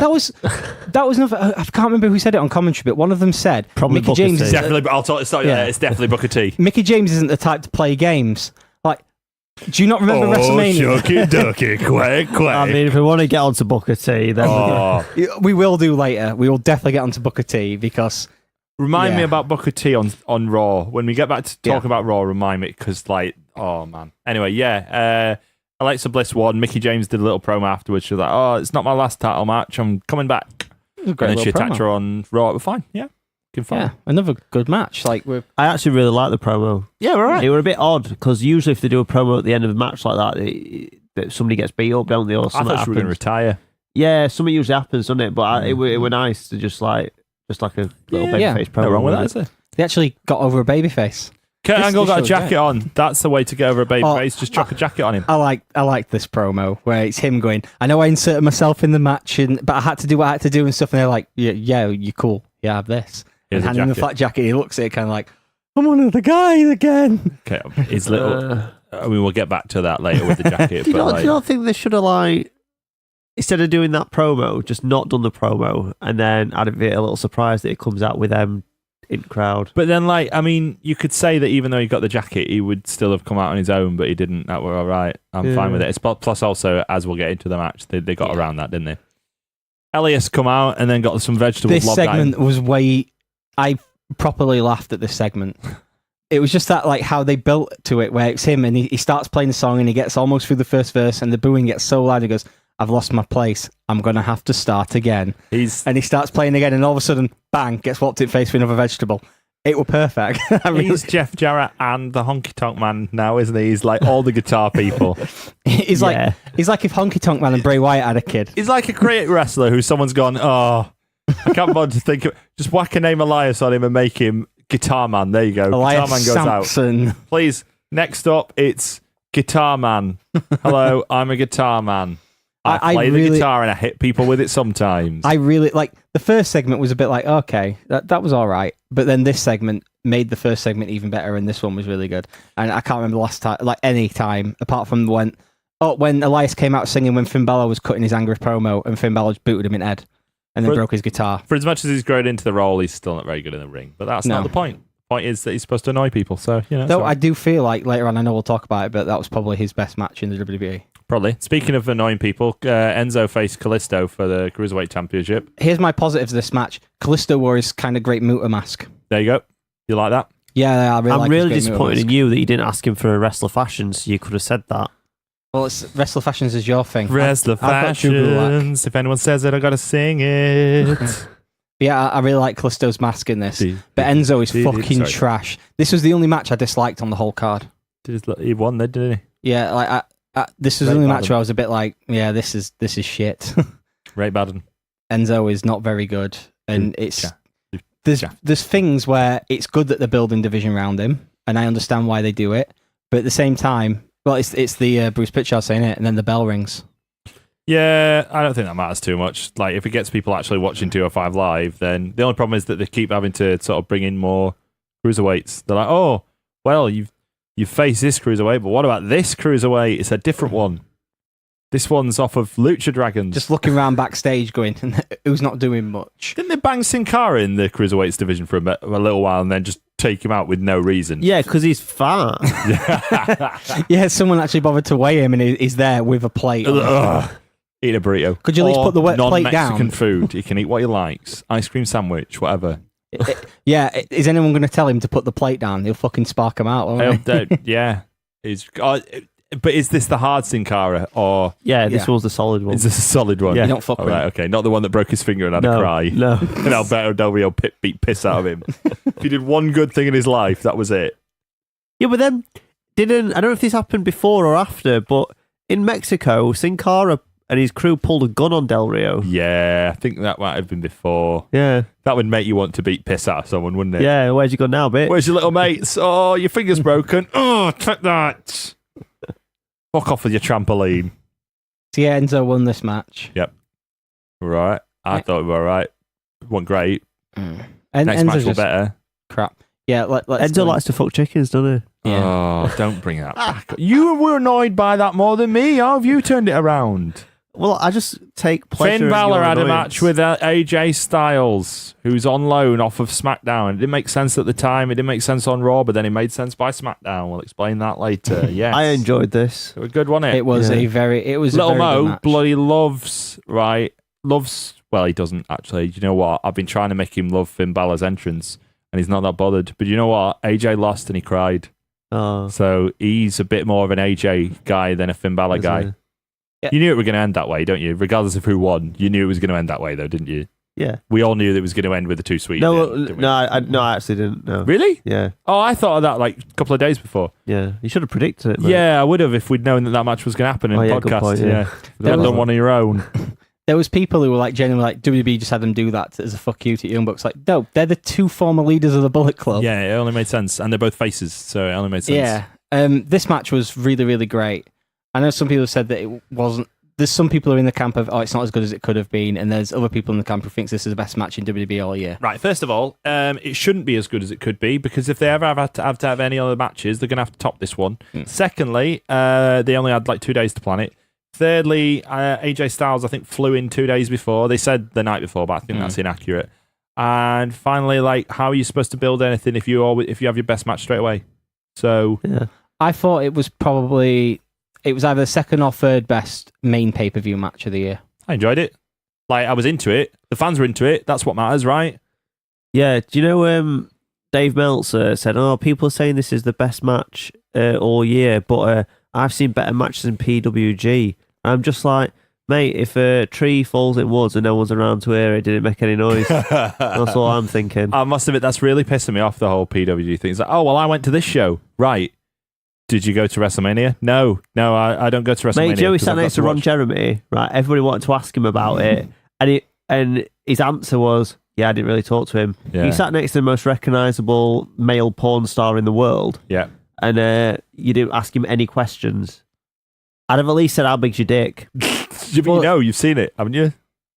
that was another. I can't remember who said it on commentary, but one of them said Probably Mickey Booker James T. is Definitely, I'll talk. Sorry, Yeah. it's definitely Booker T. Mickey James isn't the type to play games. Like, do you not remember Oh, WrestleMania? shucky ducky, quack, quack. I mean, if we want to get onto Booker T, then Oh. We will do later. We will definitely get onto Booker T because Remind me Yeah. about Booker T on Raw. When we get back to Yeah. talking about Raw, remind me, because, like, oh, man. Anyway, yeah. Alexa Bliss won. Mickey James did a little promo afterwards. She was like, oh, it's not my last title match. I'm coming back. it was a And great then she little attacked promo. her on Raw. We're fine, yeah. Yeah, another good match. Like I actually really like the promo. Yeah, we're right. They were a bit odd because usually if they do a promo at the end of a match like that, somebody gets beat up, don't they? Or I something thought she was going to retire. Yeah, something usually happens, doesn't it? But it were nice to just like a little babyface promo. No wrong with that, is there? they actually got over a babyface. Kurt Angle got a show's jacket great. on. That's the way to get over a babyface. Just chuck a jacket on him. I like this promo where it's him going, I know I inserted myself in the match, but I had to do what I had to do and stuff. And they're like, yeah, you're cool. Yeah, I have this. Here's and a handing him the jacket. flat jacket, he looks at it kind of like, I'm one of the guys again. Okay, his little. I mean, we'll get back to that later with the jacket. Do you but not think they should have instead of doing that promo, just not done the promo and then added a little surprise that it comes out with them in crowd? But then, I mean, you could say that even though he got the jacket, he would still have come out on his own, but he didn't. That were all right. I'm fine with it. Plus, also, as we'll get into the match, they got around that, didn't they? Elias come out and then got some vegetables. This segment was I properly laughed at this segment. It was just that, like, how they built to it, where it's him and he starts playing the song and he gets almost through the first verse and the booing gets so loud, he goes, I've lost my place. I'm going to have to start again. And he starts playing again and all of a sudden, bang, gets whopped in the face with another vegetable. It were perfect. He's Jeff Jarrett and the Honky Tonk Man now, isn't he? He's like all the guitar people. he's like if Honky Tonk Man and Bray Wyatt had a kid. He's like a great wrestler who someone's gone, I can't bother to think of. Just whack a name Elias on him and make him Guitar Man. There you go. Elias Guitar Man goes Sampson. out. Please, next up, it's Guitar Man. Hello, I'm a guitar man. I play the guitar and I hit people with it sometimes. I really like the first segment was a bit like, okay, that was all right. But then this segment made the first segment even better, and this one was really good. And I can't remember the last time, like any time, apart from when Elias came out singing when Finn Balor was cutting his angry promo and Finn Balor just booted him in the head and then broke his guitar. For as much as he's grown into the role, he's still not very good in the ring. But that's not the point. The point is that he's supposed to annoy people. So, Though I do feel like later on, I know we'll talk about it, but that was probably his best match in the WWE. Probably. Speaking of annoying people, Enzo faced Kalisto for the Cruiserweight Championship. Here's my positives of this match. Kalisto wore his kind of Great Muta mask. There you go. You like that? Yeah, I'm really disappointed in you that you didn't ask him for a Wrestler Fashions. You could have said that. Well, Wrestler Fashions is your thing. Wrestler Fashions. If anyone says it, I got to sing it. Yeah, I really like Kalisto's mask in this. But Enzo is fucking trash. This was the only match I disliked on the whole card. He won there, didn't he? Yeah, like this was the only match where I was a bit like, yeah, this is shit. Ray Baden. Enzo is not very good, and there's things where it's good that they're building division around him, and I understand why they do it. But at the same time, well, it's the Bruce Pritchard saying it, and then the bell rings. Yeah, I don't think that matters too much. Like, if it gets people actually watching 205 Live, then the only problem is that they keep having to sort of bring in more cruiserweights. They're like, oh, well, you face this cruiserweight, but what about this cruiserweight? It's a different one. This one's off of Lucha Dragons. Just looking around backstage going, who's not doing much? Didn't they bang Sin Cara in the cruiserweights division for a little while and then just take him out with no reason? Yeah, because he's fat. Yeah, someone actually bothered to weigh him and he's there with a plate. Eat a burrito. Could you at least put the plate down? Non-Mexican food. He can eat what he likes. Ice cream sandwich, whatever. Yeah, is anyone going to tell him to put the plate down? He'll fucking spark him out, won't he? Yeah. But is this the hard Sin Cara or... Yeah, this was the solid one. Is this a solid one? Yeah. You don't fuck with right, okay. Not the one that broke his finger and had a cry. No. And Alberto Del Rio beat piss out of him. If he did one good thing in his life, that was it. Yeah, but then I don't know if this happened before or after, but in Mexico, Sin Cara and his crew pulled a gun on Del Rio. Yeah, I think that might have been before. Yeah. That would make you want to beat piss out of someone, wouldn't it? Yeah, where's you gun now, bitch? Where's your little mates? Oh, your finger's broken. Oh, take that. Fuck off with your trampoline. So yeah, Enzo won this match. Yep. Right. I thought we were all right. It wasn't great. And Next Enzo's match was just better. crap. Yeah, let's Enzo likes to fuck chickens, doesn't he? Yeah. Oh, don't bring that back. You were annoyed by that more than me. How have you turned it around? Well, I just take pleasure Finn Balor in your had a annoyance. match with AJ Styles, who's on loan off of SmackDown. It didn't make sense at the time. It didn't make sense on Raw, but then it made sense by SmackDown. We'll explain that later. Yes. I enjoyed this. It was good, wasn't it? It was Yeah. Little a very Mo good match. bloody loves, well, he doesn't actually. You know what? I've been trying to make him love Finn Balor's entrance, and he's not that bothered. But you know what? AJ lost and he cried. Oh. So he's a bit more of an AJ guy than a Finn Balor guy. Yeah. You knew it was going to end that way, don't you? Regardless of who won, you knew it was going to end that way, though, didn't you? Yeah. We all knew that it was going to end with the Too Sweet. No, didn't we? no, I actually didn't know. Really? Yeah, Oh, I thought of that like a couple of days before. yeah. You should have predicted it. Mate. Yeah, I would have if we'd known that match was going to happen in Oh, the yeah, good podcast. point, yeah. You'd have done one of your own. There was people who were like genuinely like WWE just had them do that as a fuck you to Young Bucks. Like, no, they're the two former leaders of the Bullet Club. Yeah, it only made sense, and they're both faces, so it only made sense. Yeah. This match was really, really great. I know some people have said that it wasn't. There's some people who are in the camp of, oh, it's not as good as it could have been, and there's other people in the camp who thinks this is the best match in WWE all year. Right, first of all, it shouldn't be as good as it could be, because if they ever have to have any other matches, they're going to have to top this one. Secondly, they only had like 2 days to plan it. Thirdly, AJ Styles, I think, flew in 2 days before. They said the night before, but I think that's inaccurate. And finally, like, how are you supposed to build anything if you have your best match straight away? So, Yeah. I thought it was either the second or third best main pay-per-view match of the year. I enjoyed it. Like, I was into it. The fans were into it. That's what matters, right? Yeah. Do you know Dave Meltzer said, "Oh, people are saying this is the best match all year, but I've seen better matches in PWG." I'm just like, mate, if a tree falls in woods and no one's around to hear it, did it make any noise? That's all I'm thinking. I must admit, that's really pissing me off, the whole PWG thing. It's like, oh, well, I went to this show. Right. Did you go to WrestleMania? No, I don't go to WrestleMania. Mate, Joey 'cause sat I've got next to Ron watch. Jeremy, right? Everybody wanted to ask him about it, and his answer was, "Yeah, I didn't really talk to him." Yeah. You sat next to the most recognisable male porn star in the world, Yeah. and you didn't ask him any questions. I'd have at least said, "How big's your dick?" You know, you've seen it, haven't you?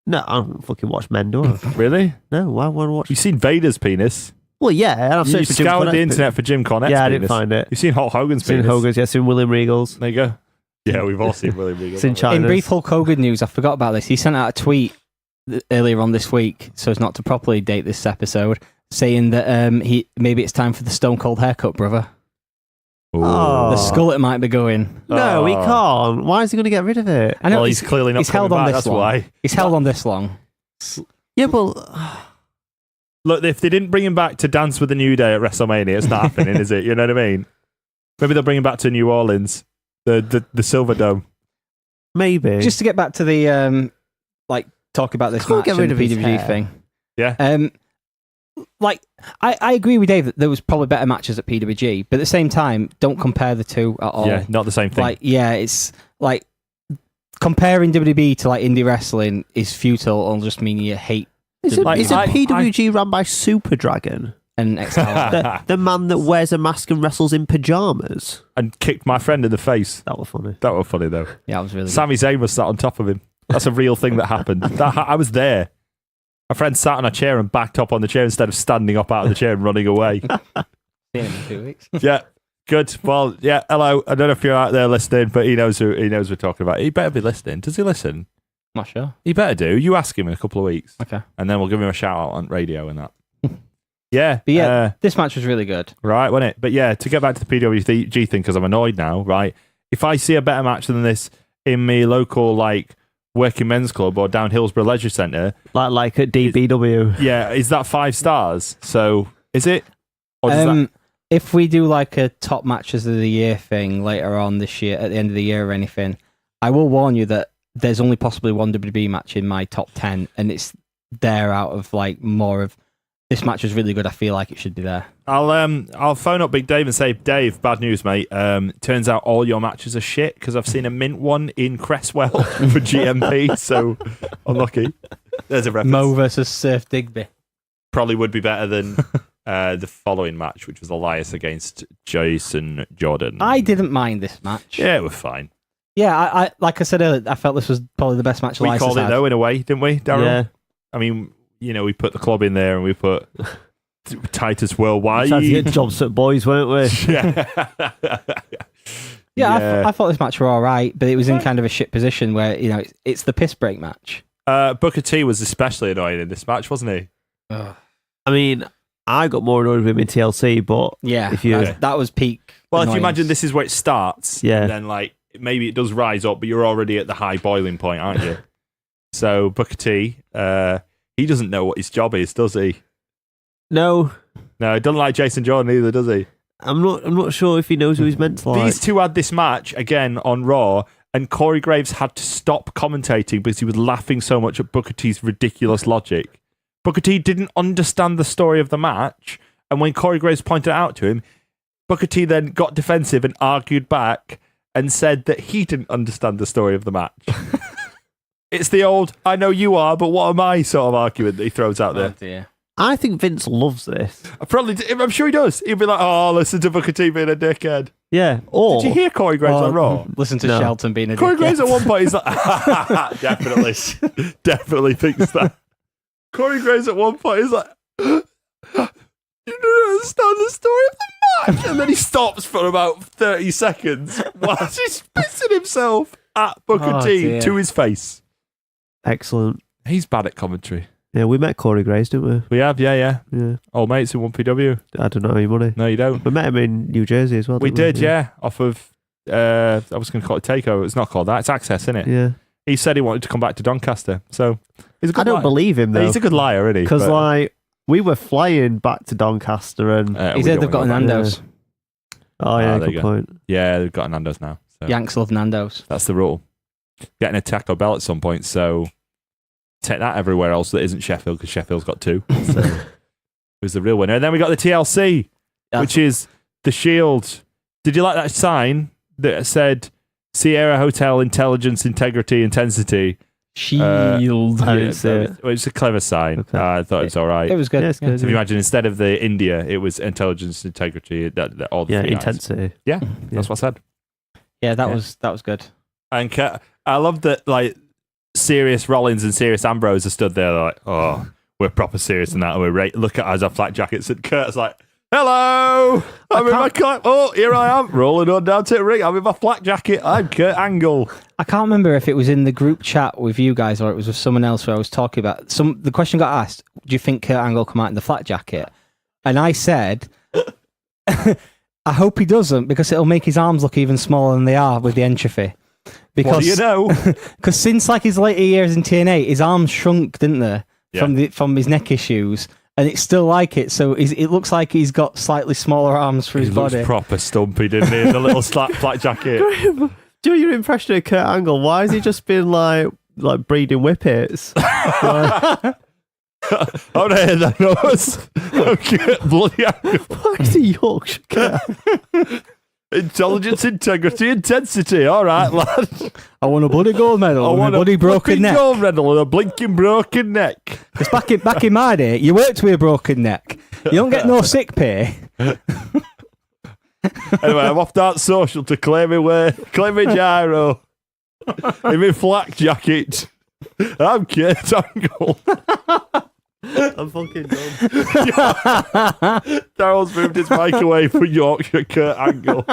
No, I don't fucking watch men, do I? Really? No, why would I watch? You've seen Vader's penis? Well, yeah, and I've You searched for Jim scoured Cornette's the internet for Jim Cornette's Yeah, I penis. didn't find it. You've seen Hulk Hogan's Seen penis? Hogan's, yeah, seen William Regal's. There you go. Yeah, we've all seen William Regal. Seen China. In brief Hulk Hogan news, I forgot about this. He sent out a tweet earlier on this week, so as not to properly date this episode, saying that maybe it's time for the Stone Cold haircut, brother. Oh. The skullet might be going. No, he Oh. can't. Why is he going to get rid of it? I know Well, he's clearly not he's held coming on back, this that's long. why. He's held on this long. Yeah, but Look, if they didn't bring him back to dance with the New Day at WrestleMania, it's not happening, is it? You know what I mean? Maybe they'll bring him back to New Orleans, the Silver Dome. maybe. Just to get back to the talk about this Can't match get rid and of the his PWG hair. thing. Yeah. I agree with Dave that there was probably better matches at PWG, but at the same time, don't compare the two at all. Yeah, not the same thing. It's like comparing WWE to like indie wrestling is futile. It'll just mean you hate Is Like, it PWG run by Super Dragon? an Excalibur. The man that wears a mask and wrestles in pajamas? And kicked my friend in the face. That was funny. That was funny, though. Yeah, it was really good. Sami Zayn was sat on top of him. That's a real thing that happened. I was there. My friend sat on a chair and backed up on the chair instead of standing up out of the chair and running away. See him in 2 weeks. Yeah, good. Well, yeah, hello. I don't know if you're out there listening, but he knows we're talking about. He better be listening. Does he listen? Not sure. He better do. You ask him in a couple of weeks. Okay. And then we'll give him a shout out on radio and that. Yeah. But yeah, this match was really good. Right, wasn't it? But yeah, to get back to the PWG thing, because I'm annoyed now, right? If I see a better match than this in my local, like, working men's club or down Hillsborough Leisure Centre, Like at DBW. yeah, is that 5 stars? So, is it? Or does that... If we do like a top matches of the year thing later on this year, at the end of the year or anything, I will warn you that there's only possibly one WWE match in my top 10, and it's there out of like more of this match was really good. I feel like it should be there. I'll phone up Big Dave and say, Dave, bad news, mate. Turns out all your matches are shit because I've seen a mint one in Cresswell for GMP, so unlucky. There's a reference. Mo versus Surf Digby. Probably would be better than the following match, which was Elias against Jason Jordan. I didn't mind this match. Yeah, it was fine. Yeah, I like I said earlier, I felt this was probably the best match We Elias called has it had. though, in a way, didn't we, Darryl? Yeah. I mean, you know, we put the club in there and we put Titus Worldwide. Tried to get jobs at boys, weren't we? Yeah. I thought this match were all right, but it was in kind of a shit position where, you know, it's the piss break match. Booker T was especially annoying in this match, wasn't he? I mean, I got more annoyed with him in TLC, but Yeah, if you, that was peak. Well, if you annoyance. imagine this is where it starts, Yeah. then like maybe it does rise up, but you're already at the high boiling point, aren't you? So Booker T, he doesn't know what his job is, does he? no, No, he doesn't like Jason Jordan either, does he? I'm not sure if he knows who he's meant to like. These two had this match again on Raw, and Corey Graves had to stop commentating because he was laughing so much at Booker T's ridiculous logic. Booker T didn't understand the story of the match, and when Corey Graves pointed it out to him, Booker T then got defensive and argued back and said that he didn't understand the story of the match. It's the old, I know you are, but what am I sort of argument that he throws out there. Oh, dear. I think Vince loves this. I'm sure he does. He'd be like, oh, listen to Booker T being a dickhead. Yeah. Or Did you hear Corey Graves on Raw? Listen to No. Shelton being a Corey dickhead. Graves at one point, he's like, definitely thinks that. Corey Graves at one point, he's like, you don't understand the story of the match. And then he stops for about 30 seconds while he's pissing himself at Booker Oh, T dear. to his face. excellent. He's bad at commentary. Yeah, we met Corey Graves, didn't we? We have, yeah. Yeah. Old mates in 1PW. I don't know any money. No, you don't. We met him in New Jersey as well. We didn't did, yeah. Off of, I was going to call it Takeover. It's not called that. It's Access, isn't it? Yeah. He said he wanted to come back to Doncaster. So he's a good I don't liar. believe him though. He's a good liar, isn't he? Because But, like we were flying back to Doncaster and we He said don't they've got a wanna go back. Nando's. oh yeah, there you good go. point. Yeah, they've got a Nando's now. So Yanks love Nando's. that's the rule. Getting a Taco Bell at some point. So take that everywhere else that isn't Sheffield, because Sheffield's got two. So who's the real winner? And then we got the TLC, which is the Shield. Did you like that sign that said Sierra Hotel Intelligence, Integrity, Intensity? Shield. I didn't see it. It's a clever sign. Okay. I thought it was all right. It was good. Yeah, it's good. So if you imagine, instead of the India, it was Intelligence, Integrity, all the Yeah, three eyes. intensity. Yeah, that's what I said. Yeah, that Yeah. was good. And I love that, like, Serious Rollins and Serious Ambrose are stood there like, oh, we're proper serious in that. And we're look at us, our flak jackets. And Kurt's like, hello, I'm in my here I am, rolling on down to the ring. I'm in my flak jacket. I'm Kurt Angle. I can't remember if it was in the group chat with you guys or it was with someone else where I was talking about the question got asked, do you think Kurt Angle come out in the flak jacket? And I said, I hope he doesn't, because it'll make his arms look even smaller than they are with the entropy. Because What do you know? Because since like his later years in TNA, his arms shrunk, didn't they? Yeah. From his neck issues, and it's still like it. So it looks like he's got slightly smaller arms for He his looks body. proper stumpy, didn't he? In the little flak jacket. Do your impression of Kurt Angle? Why has he just been like breeding whippets? Oh, no, that knows. Okay, bloody Angle. Why is he Yorkshire Kurt? Intelligence, Integrity, Intensity. All right, lad. I want a bloody gold medal. I want a bloody broken flipping neck. gold medal and a blinking broken neck. Because back in my day, you worked with a broken neck. You don't get no sick pay. Anyway, I'm off Dance Social to claim my gyro. In my flak jacket. I'm Kurt Angle. I'm fucking dumb. Daryl's moved his mic away from Yorkshire Kurt Angle.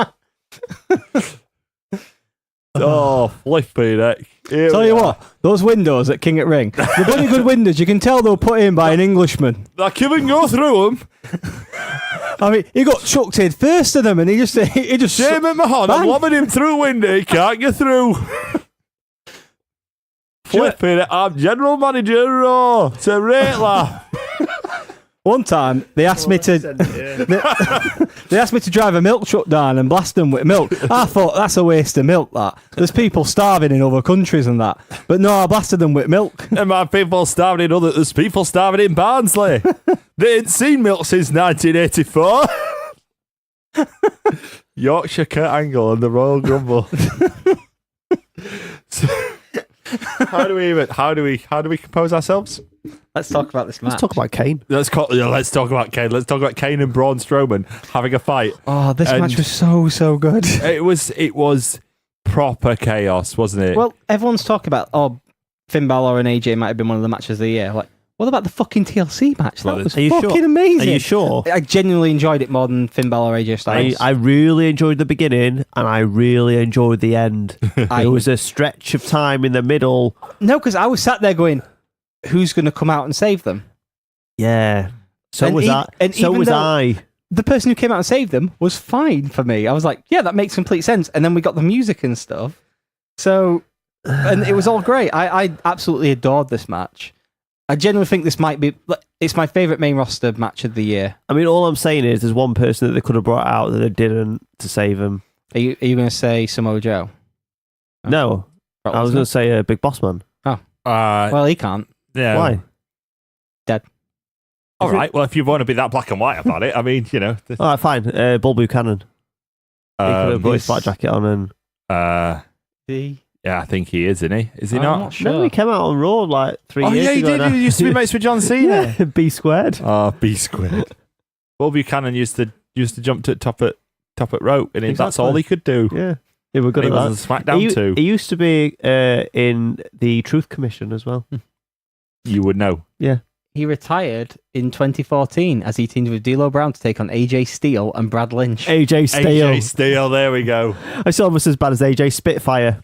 Oh, flippy neck. Here Tell we you are. what, those windows at King at Ring, they're bloody good windows. You can tell they were put in by an Englishman. I couldn't go through them. I mean, he got chucked in first of them, and he just Shame at my hand. I'm Bang. lobbing him through a window. He can't get through. Flipping it. I'm general manager Raw. It's a rate laugh. One time they asked me to they asked me to drive a milk truck down and blast them with milk. I thought that's a waste of milk. That there's people starving in other countries and that, but no, I blasted them with milk. And my people starving in other. There's people starving in Barnsley. They ain't seen milk since 1984. Yorkshire Kurt Angle and the Royal Grumble. So, how do we compose ourselves? Let's talk about this match. Let's talk about Kane. Let's talk about Kane. Let's talk about Kane and Braun Strowman having a fight. Oh, this And- match was so good. It was proper chaos, wasn't it? Well, everyone's talking about Finn Balor and AJ might have been one of the matches of the year. Like, what about the fucking TLC match? That was Are you fucking sure? amazing. Are you sure? I genuinely enjoyed it more than Finn Balor AJ Styles. I really enjoyed the beginning and I really enjoyed the end. There was a stretch of time in the middle. No, because I was sat there going, who's going to come out and save them? Yeah. So And was e- I. and So even was though- I. The person who came out and saved them was fine for me. I was like, yeah, that makes complete sense. And then we got the music and stuff. So, and it was all great. I absolutely adored this match. I genuinely think this might be, it's my favourite main roster match of the year. I mean, all I'm saying is there's one person that they could have brought out that they didn't to save him. Are you going to say Samoa Joe? No. I was going to say Big Boss Man. well, Well, he can't. yeah. Why? Dead. All right. Well, if you want to be that black and white about it, I mean, you know. All right, fine. Bull Buchanan. He could have put his flat jacket on and. Yeah, I think he is, isn't he? Is he I'm not? not sure. No, he came out on Raw like 3 years ago. Oh, yeah, he did. now. He used to be mates with John Cena. Yeah, B squared. Oh, B squared. Bull Buchanan used to jump to top at rope, and that's all he could do. Yeah, he was good He at that. was a SmackDown too. He used to be in the Truth Commission as well. You would know. Yeah. He retired in 2014 as he teamed with D'Lo Brown to take on AJ Steele and Brad Lynch. AJ Steele. AJ Steele, there we go. I saw almost as bad as AJ Spitfire.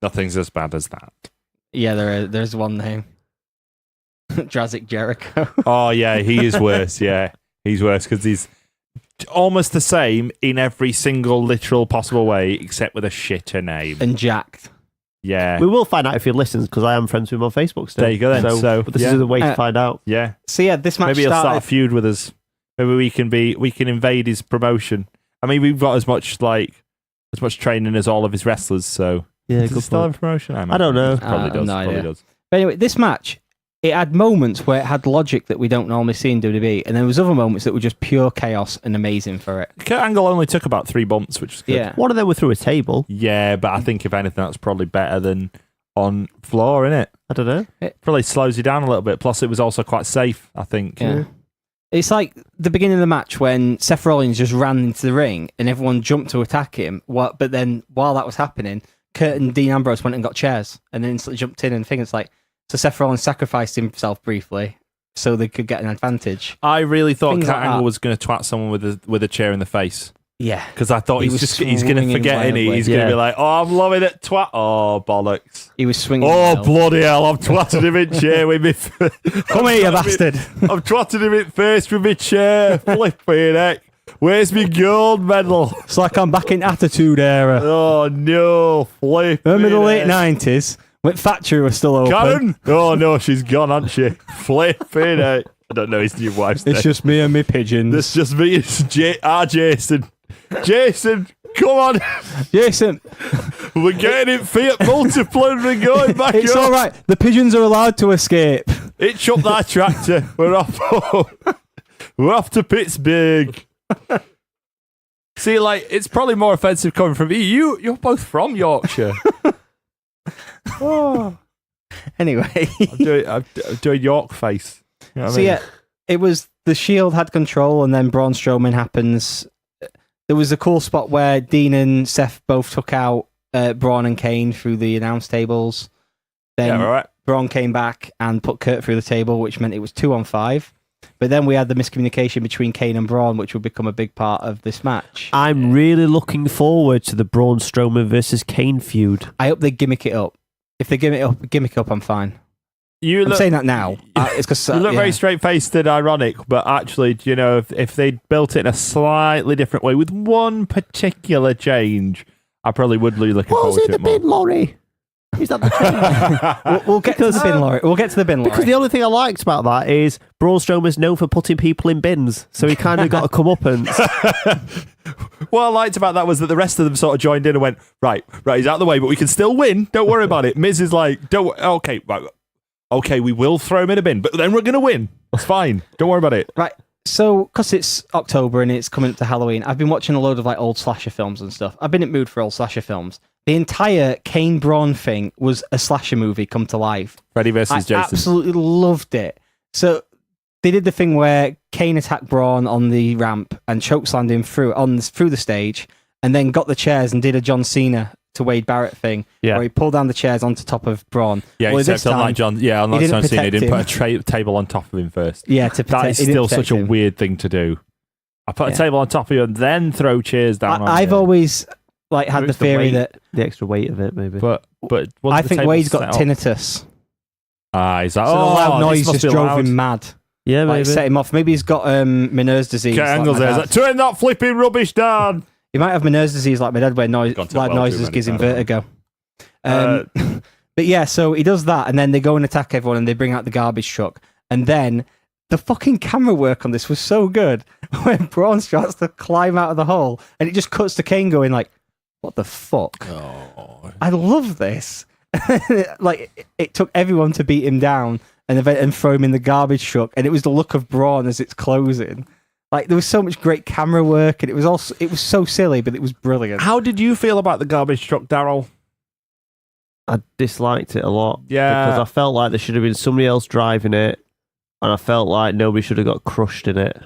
Nothing's as bad as that. Yeah, there's one name. Drazik Jericho. Oh, yeah, he is worse. Yeah, he's worse because he's almost the same in every single literal possible way except with a shitter name. And jacked. Yeah. We will find out if he listens because I am friends with him on Facebook still. There you go then. So but this is a way to find out. Yeah. So yeah, this match Maybe he'll start a started... feud with us. Maybe we can invade his promotion. I mean, we've got as much training as all of his wrestlers, so Yeah, does he good still point. have a promotion? I don't know. Probably does. no Probably idea. does. But anyway, this match, it had moments where it had logic that we don't normally see in WWE, and there was other moments that were just pure chaos and amazing for it. Kurt Angle only took about 3 bumps, which is good. Yeah. One of them were through a table. Yeah, but I think if anything, that's probably better than on floor, innit? I don't know. Probably slows you down a little bit. Plus, it was also quite safe, I think. Yeah. It's like the beginning of the match when Seth Rollins just ran into the ring and everyone jumped to attack him. But then while that was happening, Kurt and Dean Ambrose went and got chairs and then instantly jumped in and things like... So Seth Rollins sacrificed himself briefly so they could get an advantage. I really thought Things Kurt like Angle that. was going to twat someone with a chair in the face. Yeah. Because I thought He he's was going to swinging forget, innit? wildly. He's going to Yeah. be like, oh, I'm loving it, twat. Oh, bollocks. He was swinging. Oh, wild. bloody hell, I'm twatting him in chair with me. Come here, you bastard. I'm twatting him in face with my chair. Flipping heck. Where's my gold medal? It's like I'm back in Attitude Era. Oh, no. Flipping Remember the late heck. 90s when Thatcher was still open? Karen? Oh, no, she's gone, hasn't she? Flipping heck. I don't know his new wife's name. It's just me and me pigeons. It's just me. It's Jason. Jason, come on. Jason, We're getting it Fiat Multipla and we're going back it's up. all right. The pigeons are allowed to escape. Hitch up that tractor. We're off home. We're off to Pittsburgh. See, like, it's probably more offensive coming from you. You're both from Yorkshire. Oh. Anyway. I'm doing York face. You know what I So mean? yeah, it was the Shield had control, and then Braun Strowman happens. There was a cool spot where Dean and Seth both took out Braun and Kane through the announce tables. Then Yeah, all right. Braun came back and put Kurt through the table, which meant it was 2-on-5. But then we had the miscommunication between Kane and Braun, which will become a big part of this match. I'm really looking forward to the Braun Strowman versus Kane feud. I hope they gimmick it up. If they gimmick it up, I'm fine. I'm saying that now. It's because You look very straight-faced and ironic, but actually, you know, if they built it in a slightly different way with one particular change, I probably would be looking Was forward it to the it more. bin lorry? Is that the change? We'll get to the bin lorry. We'll get to the bin lorry. Because the only thing I liked about that is Braun Strowman's known for putting people in bins, so he kind of got a comeuppance. What I liked about that was that the rest of them sort of joined in and went, right, he's out of the way, but we can still win. Don't worry about it. Miz is like, okay, we will throw him in a bin, but then we're going to win. It's fine. Don't worry about it. Right. So, because it's October and it's coming up to Halloween, I've been watching a load of like old slasher films and stuff. I've been in the mood for old slasher films. The entire Kane Braun thing was a slasher movie come to life. Freddy versus I Jason. absolutely loved it. So they did the thing where Kane attacked Braun on the ramp and chokeslammed him through the stage, and then got the chairs and did a John Cena to Wade Barrett thing, where he pulled down the chairs onto top of Braun. Yeah, well, except unlike John Cena, he didn't put a table on top of him first. Yeah, to protect. That is still such a weird thing to do. I put a table on top of you and then throw chairs down on I've you. always had the theory that the extra weight of it, maybe. But I think Wade's got tinnitus. He's like, So the loud noise this must just be drove loud. him mad. Yeah, Like, maybe. set him off. Maybe he's got Meniere's disease. Kurt like Angle's my there. He's dad. like, turn that flipping rubbish down. He might have Meniere's disease like my dad, where Gone to loud well noises too many gives him times. vertigo. But yeah, so he does that, and then they go and attack everyone, and they bring out the garbage truck. And then the fucking camera work on this was so good. When Braun starts to climb out of the hole, and it just cuts to Kane going like, what the fuck? I love this. Like, it took everyone to beat him down. and throw him in the garbage truck. And it was the look of Braun as it's closing. Like there was so much great camera work, and it was so silly, but it was brilliant. How did you feel about the garbage truck, Daryl? I disliked it a lot. Yeah. Because I felt like there should have been somebody else driving it, and I felt like nobody should have got crushed in it.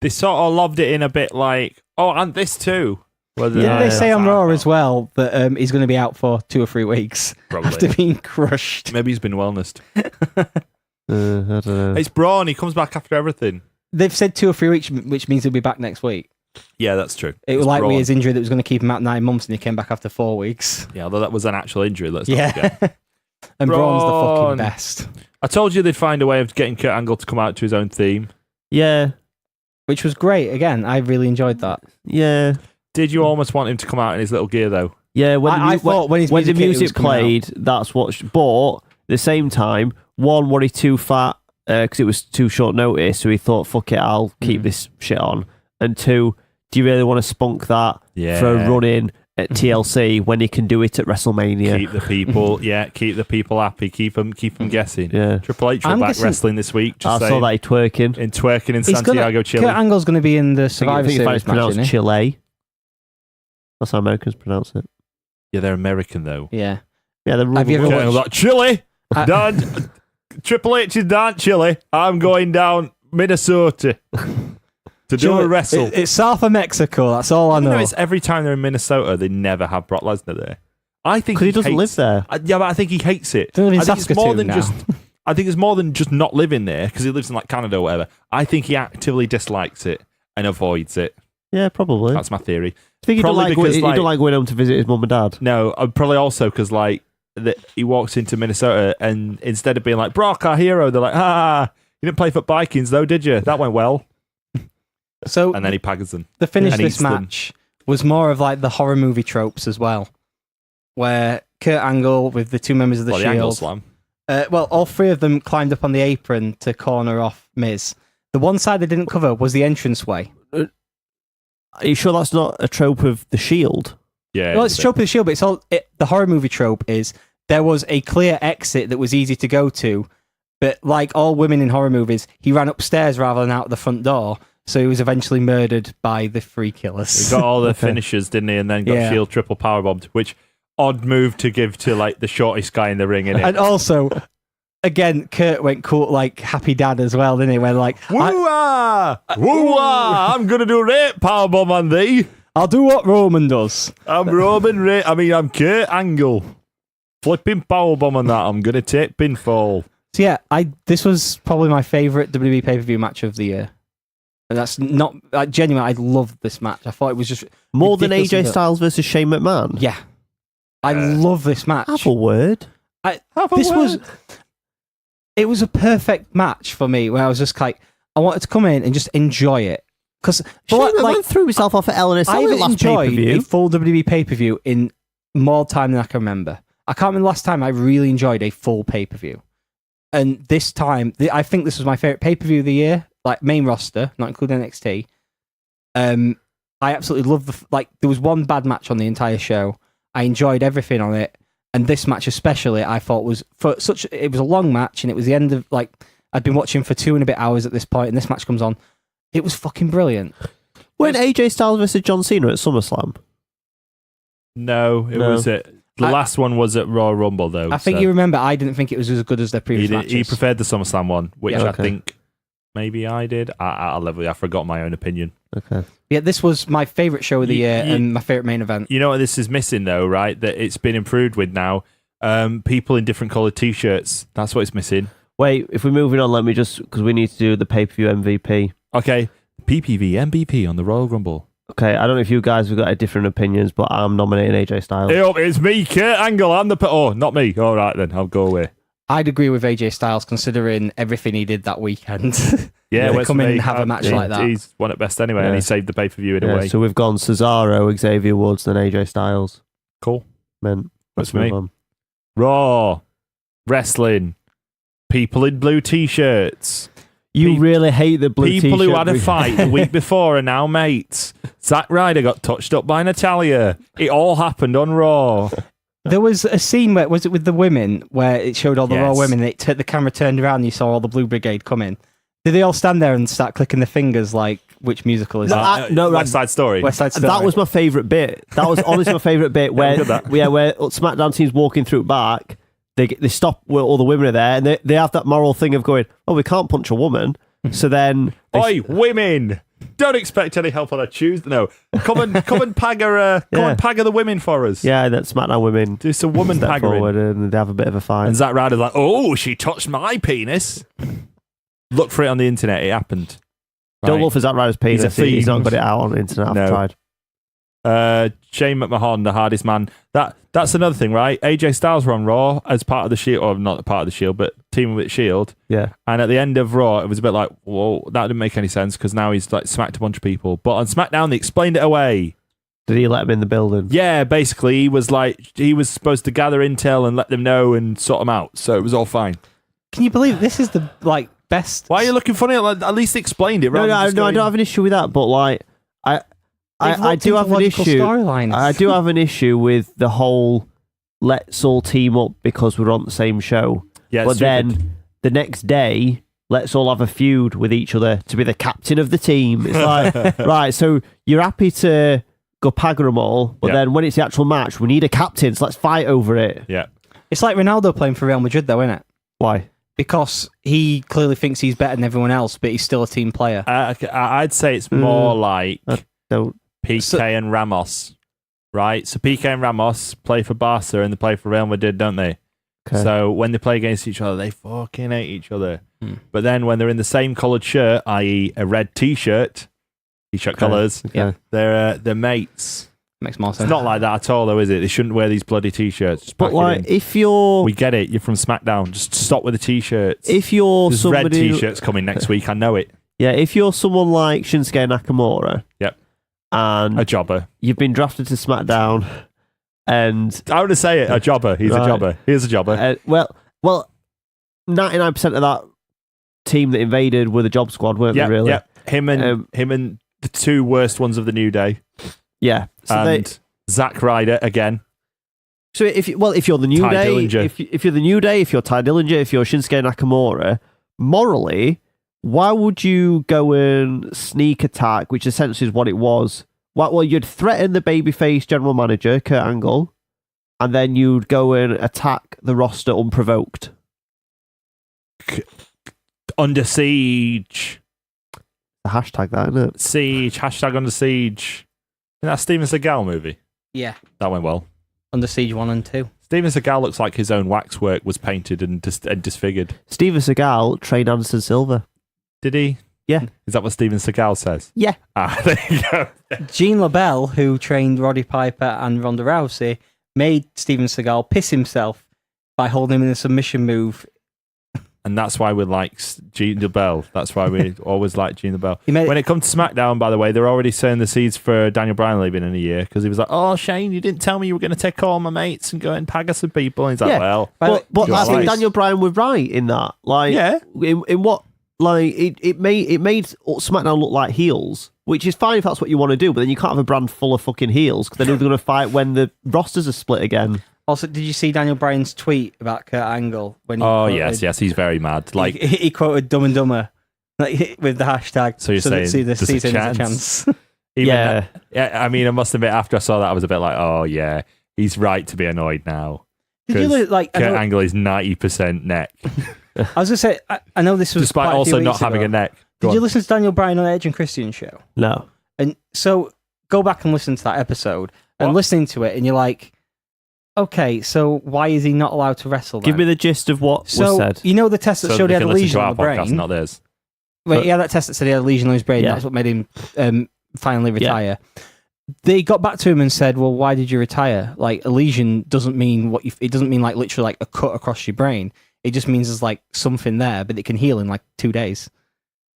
They sort of lobbed it in a bit like, oh, and this too. Didn't they say on Raw as well that he's going to be out for 2 or 3 weeks Probably. after being crushed? Maybe he's been wellnessed. I don't know. It's Braun. He comes back after everything. They've said 2 or 3 weeks, which means he'll be back next week. Yeah, that's true. It was like his injury that was going to keep him out 9 months, and he came back after 4 weeks. Yeah, although that was an actual injury. Let's not forget. And Braun's the fucking Braun. best. I told you they'd find a way of getting Kurt Angle to come out to his own theme. Yeah. Which was great. Again, I really enjoyed that. Yeah. Did you almost want him to come out in his little gear, though? Yeah, I thought when the music music played, that's what... But at the same time, one, was he too fat because it was too short notice, so he thought, fuck it, I'll keep this shit on. And 2, do you really want to spunk that for a run-in at TLC when he can do it at WrestleMania? Keep the people happy, keep them guessing. Yeah. Triple H will back wrestling this week. I saw that he twerking. In Santiago, Chile. Kurt Angle's going to be in the Survivor I think Series it's pronounced Chile. That's how Americans pronounce it. Yeah, they're American, though. Yeah. Yeah, they're Have you ever watched... Chile? Dad, Triple H is down Chile. I'm going down Minnesota to do a wrestle. It's south of Mexico, that's all I know. It's every time they're in Minnesota, they never have Brock Lesnar there. I think because he doesn't live there. Yeah, but I think he hates it. I think it's more than just. I think it's more than just not living there because he lives in like Canada or whatever. I think he actively dislikes it and avoids it. Yeah, probably. That's my theory. I think he don't like going home to visit his mum and dad. No, probably also because he walks into Minnesota and instead of being like Brock, our hero, they're like, you didn't play for Vikings though, did you? That went well. So and then he pags them. The finish of this match was more of like the horror movie tropes as well, where Kurt Angle with the 2 members of the Shield. The Angle Slam. All 3 of them climbed up on the apron to corner off Miz. The one side they didn't cover was the entranceway. Are you sure that's not a trope of the Shield? Yeah. Well, it's a trope of the Shield, but the horror movie trope is there was a clear exit that was easy to go to, but like all women in horror movies, he ran upstairs rather than out the front door, so he was eventually murdered by the 3 killers. He got all the finishers, didn't he? And then got Shield triple powerbombed, which odd move to give to like the shortest guy in the ring, innit? And also, again, Kurt went cool, like happy dad as well, didn't he? When like, woo-ah! Woo-ah! I'm going to do a rape powerbomb on thee. I'll do what Roman does. I'm I'm Kurt Angle. Flipping powerbomb on that. I'm going to take pinfall. So yeah, this was probably my favourite WWE pay-per-view match of the year. And that's not... genuinely, I loved this match. I thought it was just... More than AJ Styles versus Shane McMahon? Yeah. I love this match. Have a word. It was a perfect match for me, where I was just like, I wanted to come in and just enjoy it. Because Shane McMahon threw himself off at LNS. I haven't enjoyed a full WWE pay-per-view in more time than I can remember. I can't remember the last time I really enjoyed a full pay-per-view. And this time, I think this was my favourite pay-per-view of the year, like main roster, not including NXT. I absolutely loved there was one bad match on the entire show. I enjoyed everything on it. And this match especially, I thought it was a long match, and it was the end of, I'd been watching for 2 and a bit hours at this point, and this match comes on. It was fucking brilliant. When AJ Styles versus John Cena at SummerSlam? No, it was it. The last one was at Royal Rumble, though. I think you remember, I didn't think it was as good as their previous matches. He preferred the SummerSlam one, which I think maybe I did. I forgot my own opinion. Okay. Yeah, this was my favourite show of the year and my favourite main event. You know what this is missing, though, right? That it's been improved with now. People in different coloured T-shirts. That's what it's missing. Wait, if we're moving on, let me just... Because we need to do the pay-per-view MVP. Okay. PPV MVP on the Royal Rumble. Okay, I don't know if you guys have got different opinions, but I'm nominating AJ Styles. Hey, it's me, Kurt Angle. I'm the... Oh, not me. All right, then. I'll go away. I'd agree with AJ Styles, considering everything he did that weekend. Yeah, come in and have a match like that. He's won it best anyway, and he saved the pay-per-view in a way. So we've gone Cesaro, Xavier Woods, then AJ Styles. Cool. Man, that's me. Raw. Wrestling. People in blue T-shirts. You really hate the blue T-shirt. People who had a fight the week before are now mates. Zack Ryder got touched up by Natalia. It all happened on Raw. There was a scene where, was it with the women, where it showed all the Raw Yes. women, and the camera turned around and you saw all the Blue Brigade come in. Did they all stand there and start clicking their fingers like, which musical is that? West Side Story. West Side Story. That was my favourite bit. That was honestly my favourite bit where where SmackDown team's walking through back. They stop where all the women are there, and they have that moral thing of going, "Oh, we can't punch a woman." So then, Oi, women! Don't expect any help on a Tuesday. No, come and pagger, pagger the women for us. yeah, that SmackDown women Do some woman step paggering. forward and they have a bit of a fight. And Zack Ryder's like, "Oh, she touched my penis." Look for it on the internet. It happened. Don't Right. look for Zack Ryder's penis. He's a He's not fiend. got it out on the internet. I've No. tried. Shane McMahon, the hardest man. That's another thing, right? AJ Styles were on Raw as part of the Shield, or not part of the Shield, but teaming with Shield. Yeah. And at the end of Raw, it was a bit like, whoa, that didn't make any sense because now he's like smacked a bunch of people. But on SmackDown, they explained it away. Did he let him in the building? Yeah, basically, he was supposed to gather intel and let them know and sort them out. So it was all fine. Can you believe this is the best? Why are you looking funny? Like, at least explained it. No, rather than I just going- don't have an issue with that. But like, I do have an issue. I do have an issue with the whole let's all team up because we're on the same show. Yeah, but stupid. then the next day, let's all have a feud with each other to be the captain of the team. It's like, right, so you're happy to go pagger them all, but Yeah. then when it's the actual match, we need a captain, so let's fight over it. Yeah. It's like Ronaldo playing for Real Madrid, though, isn't it? Why? Because he clearly thinks he's better than everyone else, but he's still a team player. I'd say it's more like Don't. PK and Ramos, right? So PK and Ramos play for Barca and they play for Real Madrid, don't they? Okay. So when they play against each other, they fucking hate each other. But then when they're in the same coloured shirt, i.e. a red t-shirt colours, Okay. they're mates. Makes more It's sense. not like that at all, though, is it? They shouldn't wear these bloody t-shirts. Just But pack it like, in. if you're We get it. You're from SmackDown. Just stop with the t-shirts. if you're There's somebody, red t-shirts coming next week. I know it. yeah, if you're someone like Shinsuke Nakamura, Yep. and A jobber. you've been drafted to SmackDown, and I want to say it. A jobber. He's Right. a jobber. He's a jobber. well, 99% of that team that invaded were the job squad, weren't Yeah, they? Really? yeah. Him and the two worst ones of the New Day. Yeah. So And Zack Ryder again. So if you're the New Ty Day, Dillinger. if you're the New Day, if you're Ty Dillinger, if you're Shinsuke Nakamura, morally, why would you go and sneak attack, which essentially is what it was? Well, you'd threaten the babyface general manager, Kurt Angle, and then you'd go and attack the roster unprovoked. Under siege. The hashtag that, isn't it? Siege. Hashtag under siege. Isn't that a Steven Seagal movie? Yeah. That went well. Under Siege 1 and 2. Steven Seagal looks like his own waxwork was painted and disfigured. Steven Seagal trained Anderson Silva. Did he? Yeah. Is that what Steven Seagal says? Yeah. Ah, there you go. Gene LaBelle, who trained Roddy Piper and Ronda Rousey, made Steven Seagal piss himself by holding him in a submission move. And that's why we like Gene LaBelle. That's why we always like Gene LaBelle. He made- When it comes to SmackDown, by the way, they're already sowing the seeds for Daniel Bryan leaving in a year because he was like, "Oh, Shane, you didn't tell me you were going to take all my mates and go and pag some people." And he's like, Yeah. "Well, But you're I think right." Daniel Bryan was right in that. Like, Yeah. in what, like, it made SmackDown look like heels, which is fine if that's what you want to do, but then you can't have a brand full of fucking heels because then they're going to fight when the rosters are split again. Also, did you see Daniel Bryan's tweet about Kurt Angle? When he Oh quoted- yes, he's very mad. Like, he quoted Dumb and Dumber like, with the hashtag. So you're that saying the there's a season has a chance? chance. even Yeah. yeah. I mean, I must admit, after I saw that, I was a bit like, "Oh yeah, he's right to be annoyed now." Did you 'Cause look like? I Kurt know- Angle is 90% neck, I was gonna say, I know this was despite quite a few also not weeks having ago. a neck. Go Did you on. listen to Daniel Bryan on Edge and Christian show? No. And so go back and listen to that episode and What? listening to it, and you're like, okay, so why is he not allowed to wrestle? Give then? me the gist of what so was said. you know the test that So showed he they had a can listen lesion to our on the podcast, brain. not theirs. Wait, yeah, that test that said he had a lesion on his brain. Yeah. That's what made him finally retire. They got back to him and said, "Well, why did you retire? Like a lesion doesn't mean what you. It doesn't mean like literally like a cut across your brain. It just means there's like something there, but it can heal in like 2 days."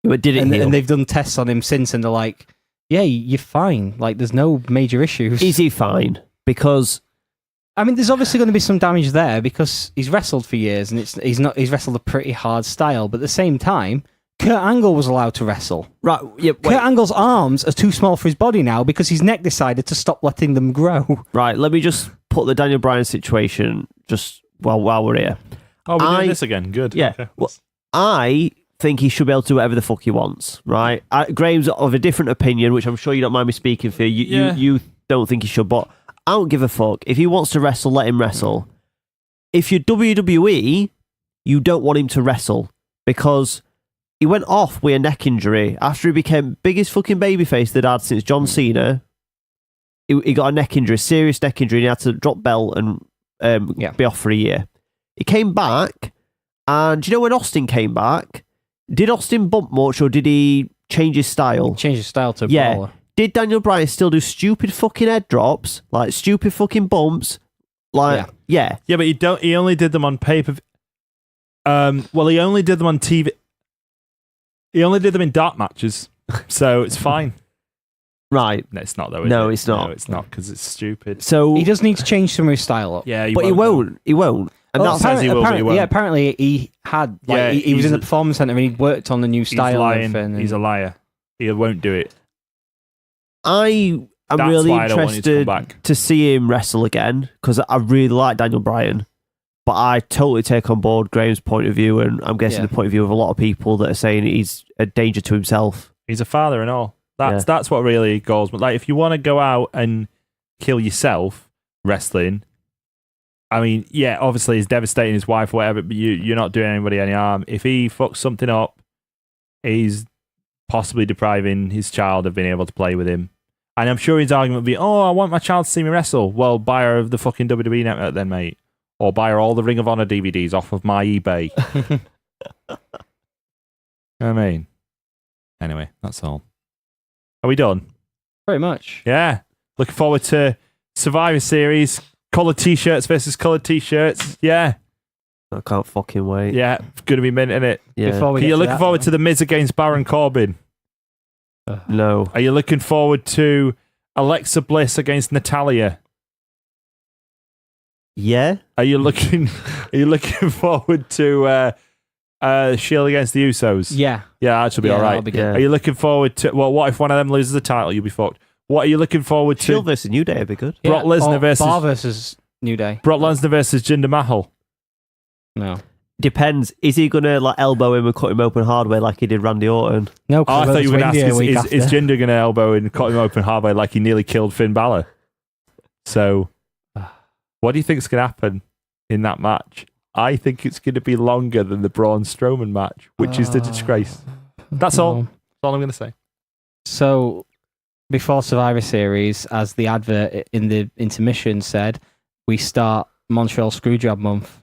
But did it heal? And they've done tests on him since, and they're like, "Yeah, you're fine. Like there's no major issues." Is he fine? Because I mean, there's obviously going to be some damage there because he's wrestled for years, and he's wrestled a pretty hard style. But at the same time, Kurt Angle was allowed to wrestle. right, yeah, wait, Kurt Angle's arms are too small for his body now because his neck decided to stop letting them grow. right. Let me just put the Daniel Bryan situation just while we're here. Oh, we're doing this again. Good. Yeah. Okay. Well, I think he should be able to do whatever the fuck he wants, right? Graham's of a different opinion, which I'm sure you don't mind me speaking for. You don't think he should, but I don't give a fuck. If he wants to wrestle, let him wrestle. If you're WWE, you don't want him to wrestle because he went off with a neck injury after he became biggest fucking babyface they'd had since John Cena. He got a neck injury, serious neck injury, and he had to drop belt and be off for a year. He came back, and when Austin came back, did Austin bump much or did he change his style? Change his style to a brawler. Did Daniel Bryan still do stupid fucking head drops, like stupid fucking bumps? Yeah, but he only did them on pay-per-view. Well, he only did them on TV. He only did them in dark matches, so it's fine. Right. No, it's not though. No, it's not. No, it's not because it's stupid. So he does need to change some of his style up. Yeah, but he won't. He won't. And Well, that's he will, but he won't. Yeah, apparently he had. Yeah, he was he's in the performance center and he worked on the new style. He's lying. and everything, He's a liar. He won't do it. I am That's really why I don't want him to interested come back. to see him wrestle again because I really like Daniel Bryan. But I totally take on board Graham's point of view, and I'm guessing the point of view of a lot of people that are saying he's a danger to himself. He's a father and all. That's what really goes. But like, if you want to go out and kill yourself wrestling, I mean, yeah, obviously he's devastating his wife or whatever, but you're not doing anybody any harm. If he fucks something up, he's possibly depriving his child of being able to play with him. And I'm sure his argument would be, oh, I want my child to see me wrestle. Well, buy her the fucking WWE network then, mate. Or buy her all the Ring of Honor DVDs off of my eBay. You know what I mean? Anyway, that's all. Are we done? Pretty much. Yeah. Looking forward to Survivor Series. Coloured t-shirts versus coloured t-shirts. Yeah. I can't fucking wait. Yeah. It's going to be mint, innit? Yeah. Before we Are you looking forward to The Miz against Baron Corbin? No. Are you looking forward to Alexa Bliss against Natalia? Yeah. Are you looking forward to Shield against the Usos? Yeah. Yeah, that should be all right. Be good. Are you looking forward to... Well, what if one of them loses the title? You'll be fucked. What are you looking forward to? Shield versus New Day would be good. Brock Lesnar versus... Bar versus New Day. Brock Lesnar versus Jinder Mahal. No. Depends. Is he going to elbow him and cut him open hard way like he did Randy Orton? No, Oh, I thought you were going to ask, is Jinder going to elbow and cut him open hard way like he nearly killed Finn Balor? So, what do you think's going to happen in that match? I think it's going to be longer than the Braun Strowman match, which is the disgrace. That's all. That's all I'm going to say. So, before Survivor Series, as the advert in the intermission said, we start Montreal Screwjob Month.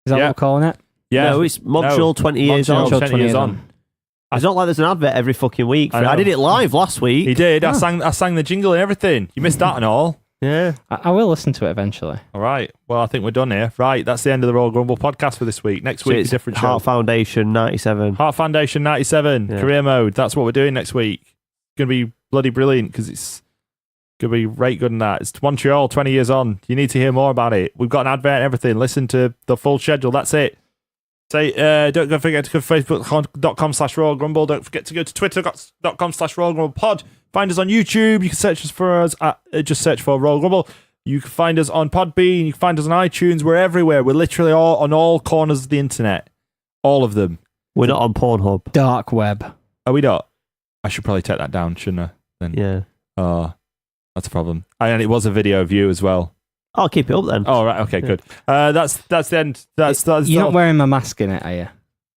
Is that what we're calling it? Yeah. No, it's Montreal 20 years on. Montreal 20 years on. It's not like there's an advert every fucking week. I did it live last week. He did. I sang the jingle and everything. You missed that and all. Yeah. I will listen to it eventually. All right. Well, I think we're done here. Right. That's the end of the Royal Grumble podcast for this week. Next week, a different show. Heart Foundation 97. Heart Foundation 97. Yeah. Career mode. That's what we're doing next week. It's going to be bloody brilliant because it's going to be right good in that. It's Montreal 20 years on. You need to hear more about it. We've got an advert and everything. Listen to the full schedule. That's it. Don't forget to go to facebook.com/Royal Grumble. Don't forget to go to twitter.com/Royal Grumble pod. Find us on YouTube. You can search us for us at just search for Royal Grumble. You can find us on Podbean. You can find us on iTunes. We're everywhere. We're literally all on all corners of the internet. All of them. We're not on Pornhub. Dark web. Are we not? I should probably take that down, shouldn't I? Then. Yeah. Oh, that's a problem. And it was a video view as well. I'll keep it up then. Oh, right. Okay, good. That's the end. That's You're not wearing my mask in it, are you?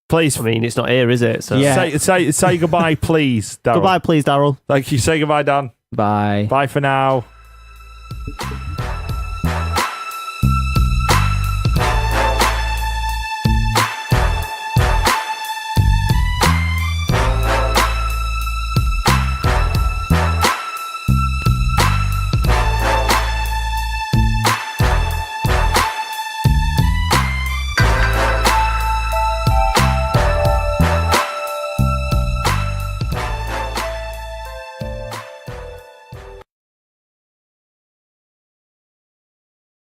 Please. I mean, it's not here, is it? So. Yeah. Say goodbye, please, Daryl. Goodbye, please, Daryl. Thank you. Say goodbye, Dan. Bye. Bye for now.